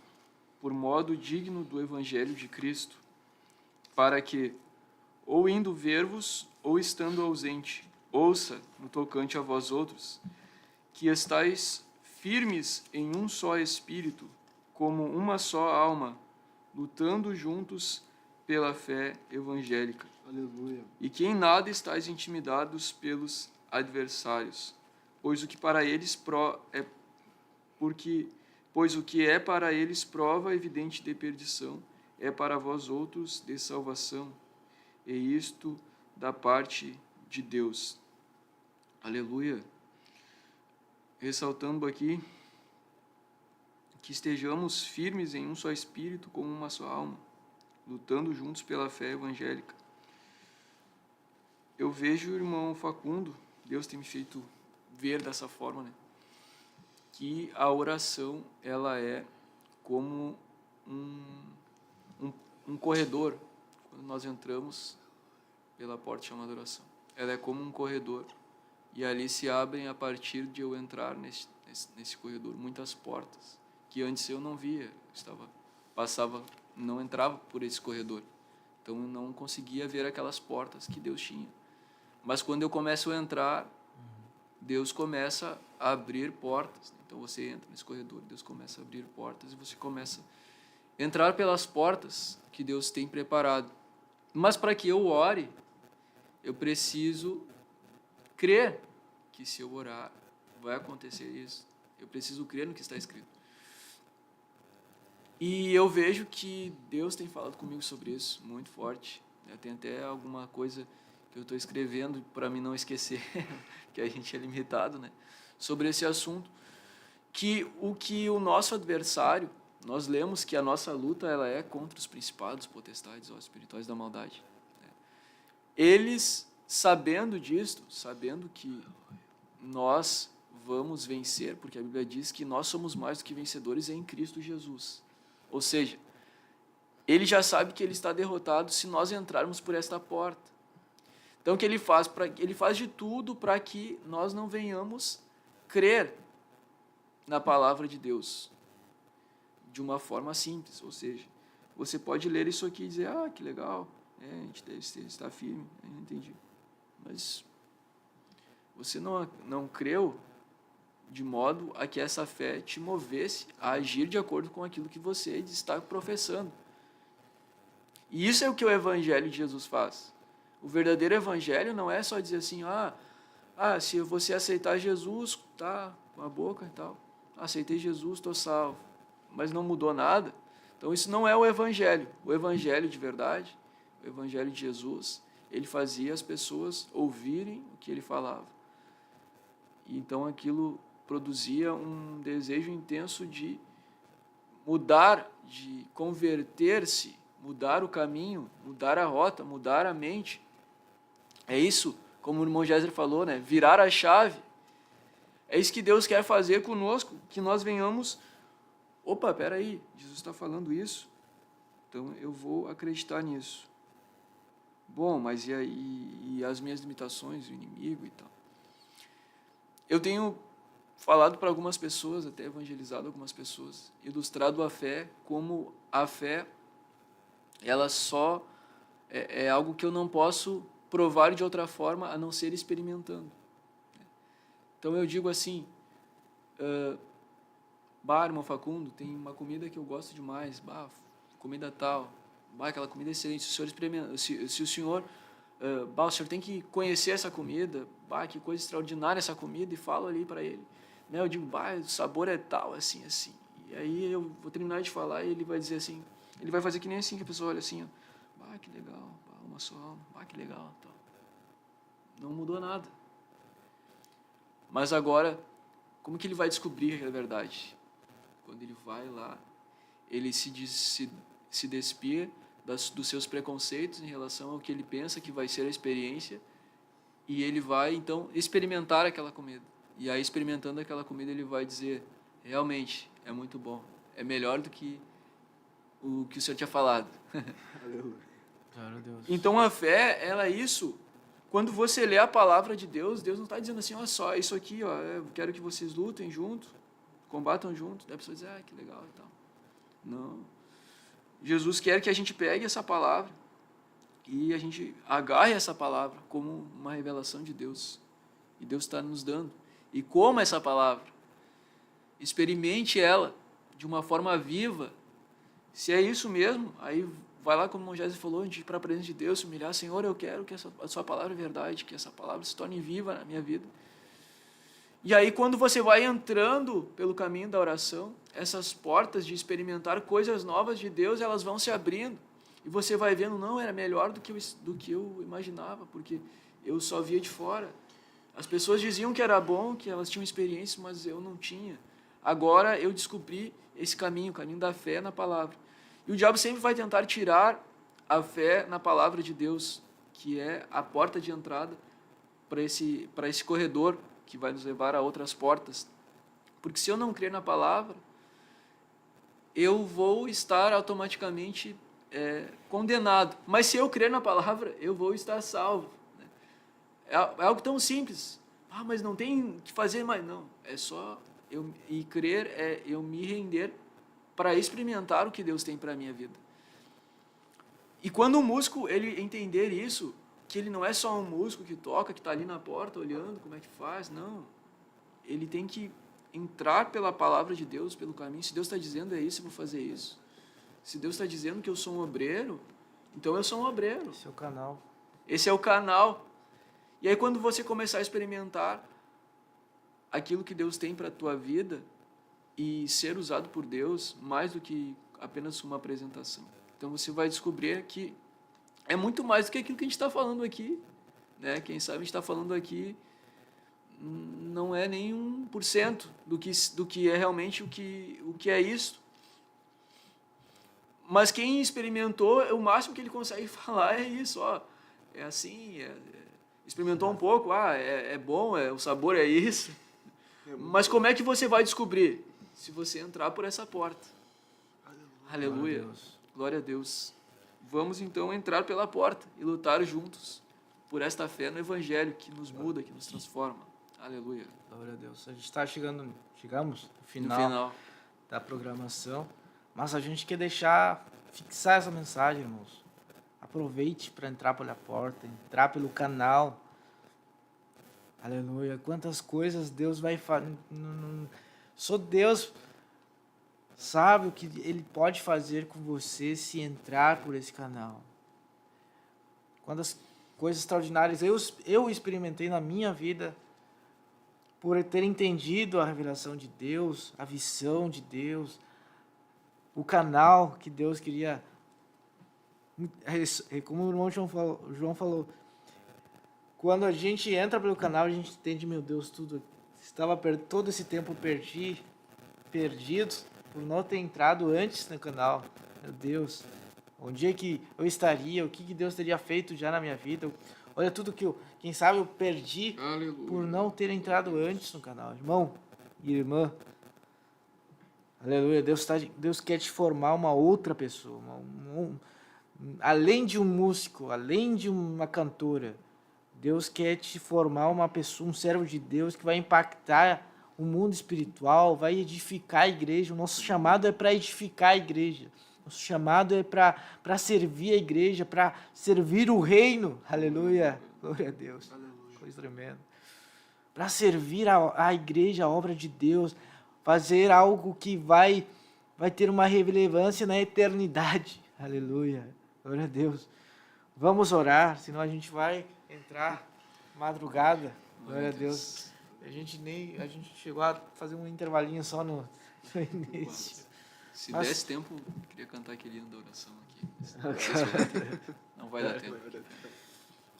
por modo digno do Evangelho de Cristo, para que, ou indo ver-vos, ou estando ausente, ouça, no tocante a vós outros, que estáis firmes em um só espírito, como uma só alma, lutando juntos pela fé evangélica. Aleluia. E que em nada estáis intimidados pelos adversários, pois o que para eles pois o que é para eles prova evidente de perdição, é para vós outros de salvação, e isto da parte de Deus. Aleluia. Ressaltando aqui que estejamos firmes em um só espírito, como uma só alma, lutando juntos pela fé evangélica. Eu vejo o irmão Facundo, Deus tem me feito ver dessa forma, né? Que a oração, ela é como um corredor, quando nós entramos pela porta chamada oração. Ela é como um corredor, e ali se abrem, a partir de eu entrar nesse corredor, muitas portas, que antes eu não via, não entrava por esse corredor. Então eu não conseguia ver aquelas portas que Deus tinha. Mas quando eu começo a entrar, Deus começa a abrir portas. Então você entra nesse corredor, Deus começa a abrir portas, e você começa a entrar pelas portas que Deus tem preparado. Mas para que eu ore, eu preciso crer que se eu orar, vai acontecer isso. Eu preciso crer no que está escrito. E eu vejo que Deus tem falado comigo sobre isso, muito forte. Tem até alguma coisa que eu estou escrevendo para mim não esquecer, que a gente é limitado, né? Sobre esse assunto. Que o nosso adversário, nós lemos que a nossa luta, ela é contra os principados, potestades, ó, espirituais da maldade. Eles, sabendo disto, sabendo que nós vamos vencer, porque a Bíblia diz que nós somos mais do que vencedores em Cristo Jesus. Ou seja, ele já sabe que ele está derrotado se nós entrarmos por esta porta. Então, o que ele faz? Ele faz de tudo para que nós não venhamos crer na palavra de Deus de uma forma simples. Ou seja, você pode ler isso aqui e dizer, que legal, a gente deve estar firme, entendi. Mas você não creu de modo a que essa fé te movesse a agir de acordo com aquilo que você está professando. E isso é o que o Evangelho de Jesus faz. O verdadeiro Evangelho não é só dizer assim, se você aceitar Jesus, tá, com a boca e tal, aceitei Jesus, estou salvo, mas não mudou nada. Então isso não é o Evangelho. O Evangelho de verdade, o Evangelho de Jesus, ele fazia as pessoas ouvirem o que ele falava. E então aquilo produzia um desejo intenso de mudar, de converter-se, mudar o caminho, mudar a rota, mudar a mente. É isso, como o irmão Géser falou, né? Virar a chave. É isso que Deus quer fazer conosco, que nós venhamos, opa, peraí, Jesus está falando isso, então eu vou acreditar nisso. Bom, mas e aí, e as minhas limitações, o inimigo e tal? Eu tenho falado para algumas pessoas, até evangelizado algumas pessoas, ilustrado a fé como a fé, ela só é algo que eu não posso provar de outra forma a não ser experimentando. Então eu digo assim, irmão Facundo, tem uma comida que eu gosto demais, comida tal, aquela comida é excelente, se o senhor experimenta, se o senhor, o senhor tem que conhecer essa comida, que coisa extraordinária essa comida, e falo ali para ele. Né, eu digo, o sabor é tal, assim, assim. E aí eu vou terminar de falar e ele vai dizer assim, ele vai fazer que nem assim, que a pessoa olha assim, que legal, uma só alma, que legal, tal. Não mudou nada. Mas agora, como que ele vai descobrir que é verdade? Quando ele vai lá, ele se despir dos seus preconceitos em relação ao que ele pensa que vai ser a experiência, e ele vai, então, experimentar aquela comida. E aí, experimentando aquela comida, ele vai dizer, realmente, é muito bom. É melhor do que o que o Senhor tinha falado. Glória a Deus. Então, a fé, ela é isso. Quando você lê a palavra de Deus, Deus não está dizendo assim, só isso aqui, eu quero que vocês lutem junto, combatam junto. Daí a pessoa diz, que legal e tal. Não. Jesus quer que a gente pegue essa palavra e a gente agarre essa palavra como uma revelação de Deus. E Deus está nos dando. E coma essa palavra. Experimente ela de uma forma viva. Se é isso mesmo, aí vai lá, como o Moisés falou, a gente ir para a presença de Deus, se humilhar. Senhor, eu quero que a sua palavra é verdade, que essa palavra se torne viva na minha vida. E aí, quando você vai entrando pelo caminho da oração, essas portas de experimentar coisas novas de Deus, elas vão se abrindo. E você vai vendo, não, era melhor do que eu imaginava, porque eu só via de fora. As pessoas diziam que era bom, que elas tinham experiência, mas eu não tinha. Agora eu descobri esse caminho, o caminho da fé na palavra. E o diabo sempre vai tentar tirar a fé na palavra de Deus, que é a porta de entrada para esse corredor que vai nos levar a outras portas. Porque se eu não crer na palavra, eu vou estar automaticamente condenado. Mas se eu crer na palavra, eu vou estar salvo. É algo tão simples. Mas não tem que fazer mais. Não, é só e crer é eu me render para experimentar o que Deus tem para a minha vida. E quando o músico ele entender isso, que ele não é só um músico que toca, que está ali na porta olhando como é que faz, não. Ele tem que entrar pela palavra de Deus, pelo caminho. Se Deus está dizendo é isso, eu vou fazer isso. Se Deus está dizendo que eu sou um obreiro, então eu sou um obreiro. Esse é o canal. Esse é o canal. E aí quando você começar a experimentar aquilo que Deus tem para a tua vida e ser usado por Deus, mais do que apenas uma apresentação. Então você vai descobrir que é muito mais do que aquilo que a gente está falando aqui. Né? Quem sabe a gente está falando aqui não é nem 1% do que é realmente o que é isso. Mas quem experimentou, o máximo que ele consegue falar é isso. É assim, experimentou um pouco, é bom, o sabor é isso. Mas como é que você vai descobrir? Se você entrar por essa porta. Aleluia. Glória a Deus. Vamos então entrar pela porta e lutar juntos por esta fé no Evangelho que nos muda, que nos transforma. Aleluia. Glória a Deus. A gente está chegamos no final da programação, mas a gente quer fixar essa mensagem, irmãos. Aproveite para entrar pela porta, entrar pelo canal. Aleluia. Quantas coisas Deus vai fazer. Só Deus sabe o que Ele pode fazer com você se entrar por esse canal. Quantas coisas extraordinárias eu experimentei na minha vida por ter entendido a revelação de Deus, a visão de Deus, o canal que Deus queria. Como o irmão João falou, quando a gente entra pelo canal, a gente entende, meu Deus, tudo. Estava todo esse tempo perdido por não ter entrado antes no canal. Meu Deus, onde é que eu estaria? O que Deus teria feito já na minha vida? Olha tudo que quem sabe eu perdi por não ter entrado antes no canal. Irmão e irmã, aleluia, Deus quer te formar uma outra pessoa, além de um músico, além de uma cantora. Deus quer te formar uma pessoa, um servo de Deus que vai impactar o mundo espiritual, vai edificar a igreja. O nosso chamado é para edificar a igreja. Nosso chamado é para servir a igreja, para servir o reino. Aleluia. Glória a Deus. Aleluia. Coisa tremenda. Para servir a igreja, a obra de Deus. Fazer algo que vai ter uma relevância na eternidade. Aleluia. Glória a Deus. Vamos orar, senão a gente vai entrar madrugada. Glória a Deus. A gente chegou a fazer um intervalinho só no início. Se desse tempo, eu queria cantar aquele hino da oração aqui. Não vai dar tempo.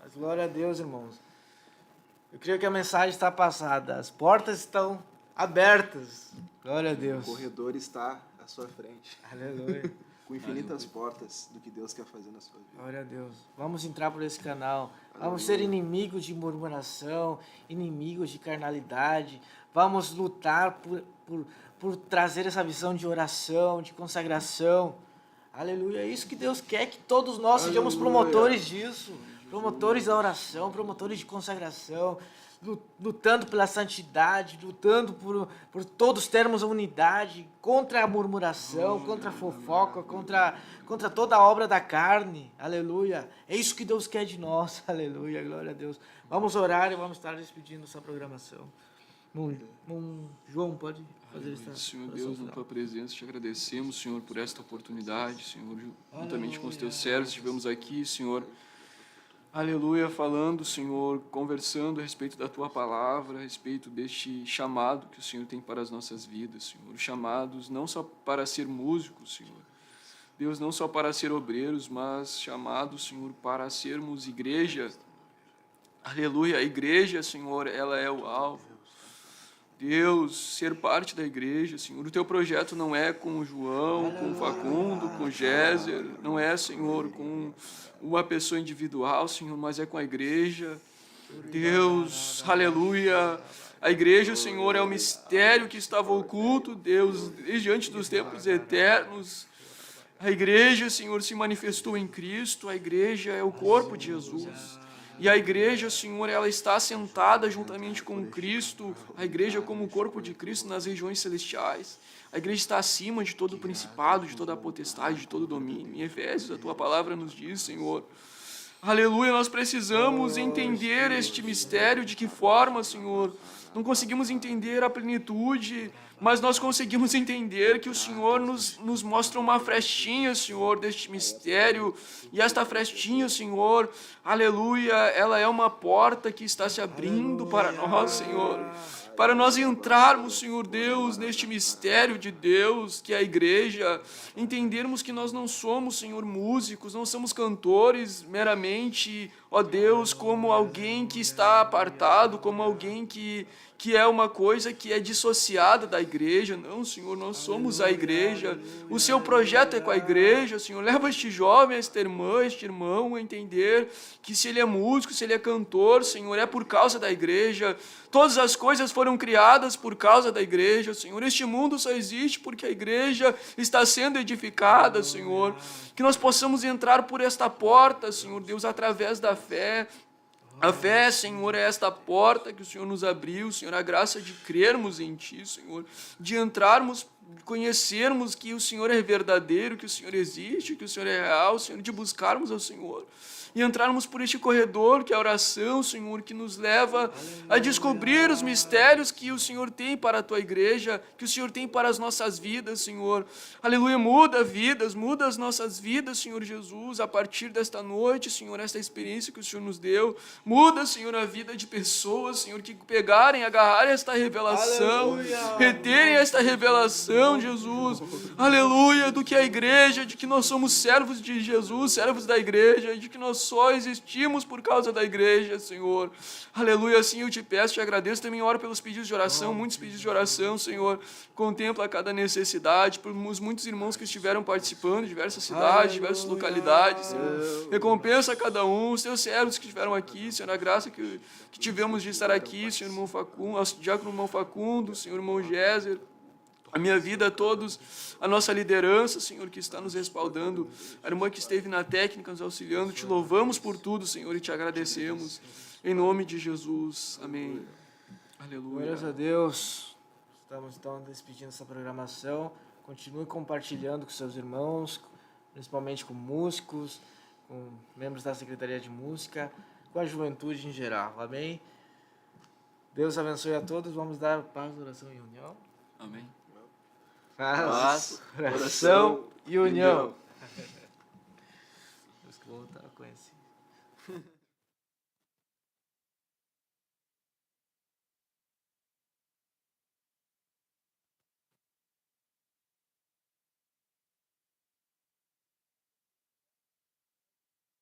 Mas glória a Deus, irmãos. Eu creio que a mensagem está passada. As portas estão abertas. Glória a Deus. O corredor está à sua frente. Aleluia. Com infinitas portas do que Deus quer fazer na sua vida. Glória a Deus. Vamos entrar por esse canal. Vamos ser inimigos de murmuração, inimigos de carnalidade. Vamos lutar por trazer essa visão de oração, de consagração. Aleluia. É isso que Deus quer, que todos nós sejamos promotores disso. Promotores da oração, promotores de consagração, lutando pela santidade, lutando por todos termos a unidade, contra a murmuração, contra a fofoca, contra toda a obra da carne. Aleluia. É isso que Deus quer de nós. Aleluia. Glória a Deus. Vamos orar e vamos estar despedindo essa programação. João, pode fazer essa Senhor Deus, na tua presença, te agradecemos, Senhor, por esta oportunidade, Senhor, juntamente com os teus servos, estivemos aqui, Senhor, aleluia, falando, Senhor, conversando a respeito da tua palavra, a respeito deste chamado que o Senhor tem para as nossas vidas, Senhor, chamados não só para ser músicos, Senhor, Deus, não só para ser obreiros, mas chamados, Senhor, para sermos igreja, aleluia, a igreja, Senhor, ela é o alvo. Deus, ser parte da igreja, Senhor. O teu projeto não é com o João, com o Facundo, com o Géser, não é, Senhor, com uma pessoa individual, Senhor, mas é com a igreja. Deus, aleluia. A igreja, Senhor, é o mistério que estava oculto, Deus, desde antes dos tempos eternos. A igreja, Senhor, se manifestou em Cristo, a igreja é o corpo de Jesus. E a igreja, Senhor, ela está sentada juntamente com Cristo, a igreja como o corpo de Cristo nas regiões celestiais. A igreja está acima de todo o principado, de toda a potestade, de todo o domínio. Em Efésios, a tua palavra nos diz, Senhor, aleluia, nós precisamos entender este mistério, de que forma, Senhor, não conseguimos entender a plenitude, mas nós conseguimos entender que o Senhor nos mostra uma frestinha, Senhor, deste mistério, e esta frestinha, Senhor, aleluia, ela é uma porta que está se abrindo para nós, Senhor, para nós entrarmos, Senhor Deus, neste mistério de Deus, que é a igreja, entendermos que nós não somos, Senhor, músicos, não somos cantores meramente, ó Deus, como alguém que está apartado, como alguém que é uma coisa que é dissociada da igreja. Não, Senhor, nós somos a igreja. O seu projeto é com a igreja, Senhor. Leva este jovem, esta irmã, este irmão a entender que se ele é músico, se ele é cantor, Senhor, é por causa da igreja. Todas as coisas foram criadas por causa da igreja, Senhor. Este mundo só existe porque a igreja está sendo edificada, Senhor. Que nós possamos entrar por esta porta, Senhor Deus, através da fé. A fé, Senhor, é esta porta que o Senhor nos abriu, Senhor, a graça de crermos em Ti, Senhor, de entrarmos, conhecermos que o Senhor é verdadeiro, que o Senhor existe, que o Senhor é real, Senhor, de buscarmos ao Senhor. e entrarmos por este corredor que é a oração, Senhor, que nos leva a descobrir os mistérios que o Senhor tem para a Tua igreja, que o Senhor tem para as nossas vidas, Senhor. Aleluia, muda vidas, muda as nossas vidas, Senhor Jesus, a partir desta noite, Senhor, esta experiência que o Senhor nos deu. Muda, Senhor, a vida de pessoas, Senhor, que pegarem, agarrarem esta revelação, reterem esta revelação, Jesus. Aleluia, do que a igreja, de que nós somos servos de Jesus, servos da igreja, de que nós só existimos por causa da igreja, Senhor. Aleluia, assim eu te peço, te agradeço, também oro pelos pedidos de oração, muitos pedidos de oração, Senhor. Contempla cada necessidade, pelos muitos irmãos que estiveram participando, de diversas cidades, diversas localidades, Senhor. Recompensa a cada um, os teus servos que estiveram aqui, Senhor, a graça que tivemos de estar aqui, Senhor irmão Facundo, nosso diácono irmão Facundo, Senhor irmão Géser, a minha vida a todos, a nossa liderança, Senhor, que está nos respaldando, a irmã que esteve na técnica nos auxiliando, te louvamos por tudo, Senhor, e te agradecemos, em nome de Jesus, amém. Aleluia. Glórias a Deus. Estamos então despedindo essa programação. Continue compartilhando com seus irmãos, principalmente com músicos, com membros da Secretaria de Música, com a juventude em geral, amém? Deus abençoe a todos. Vamos dar paz, oração e união. Amém. Paz, oração e união. Deus que voltar a conhecer.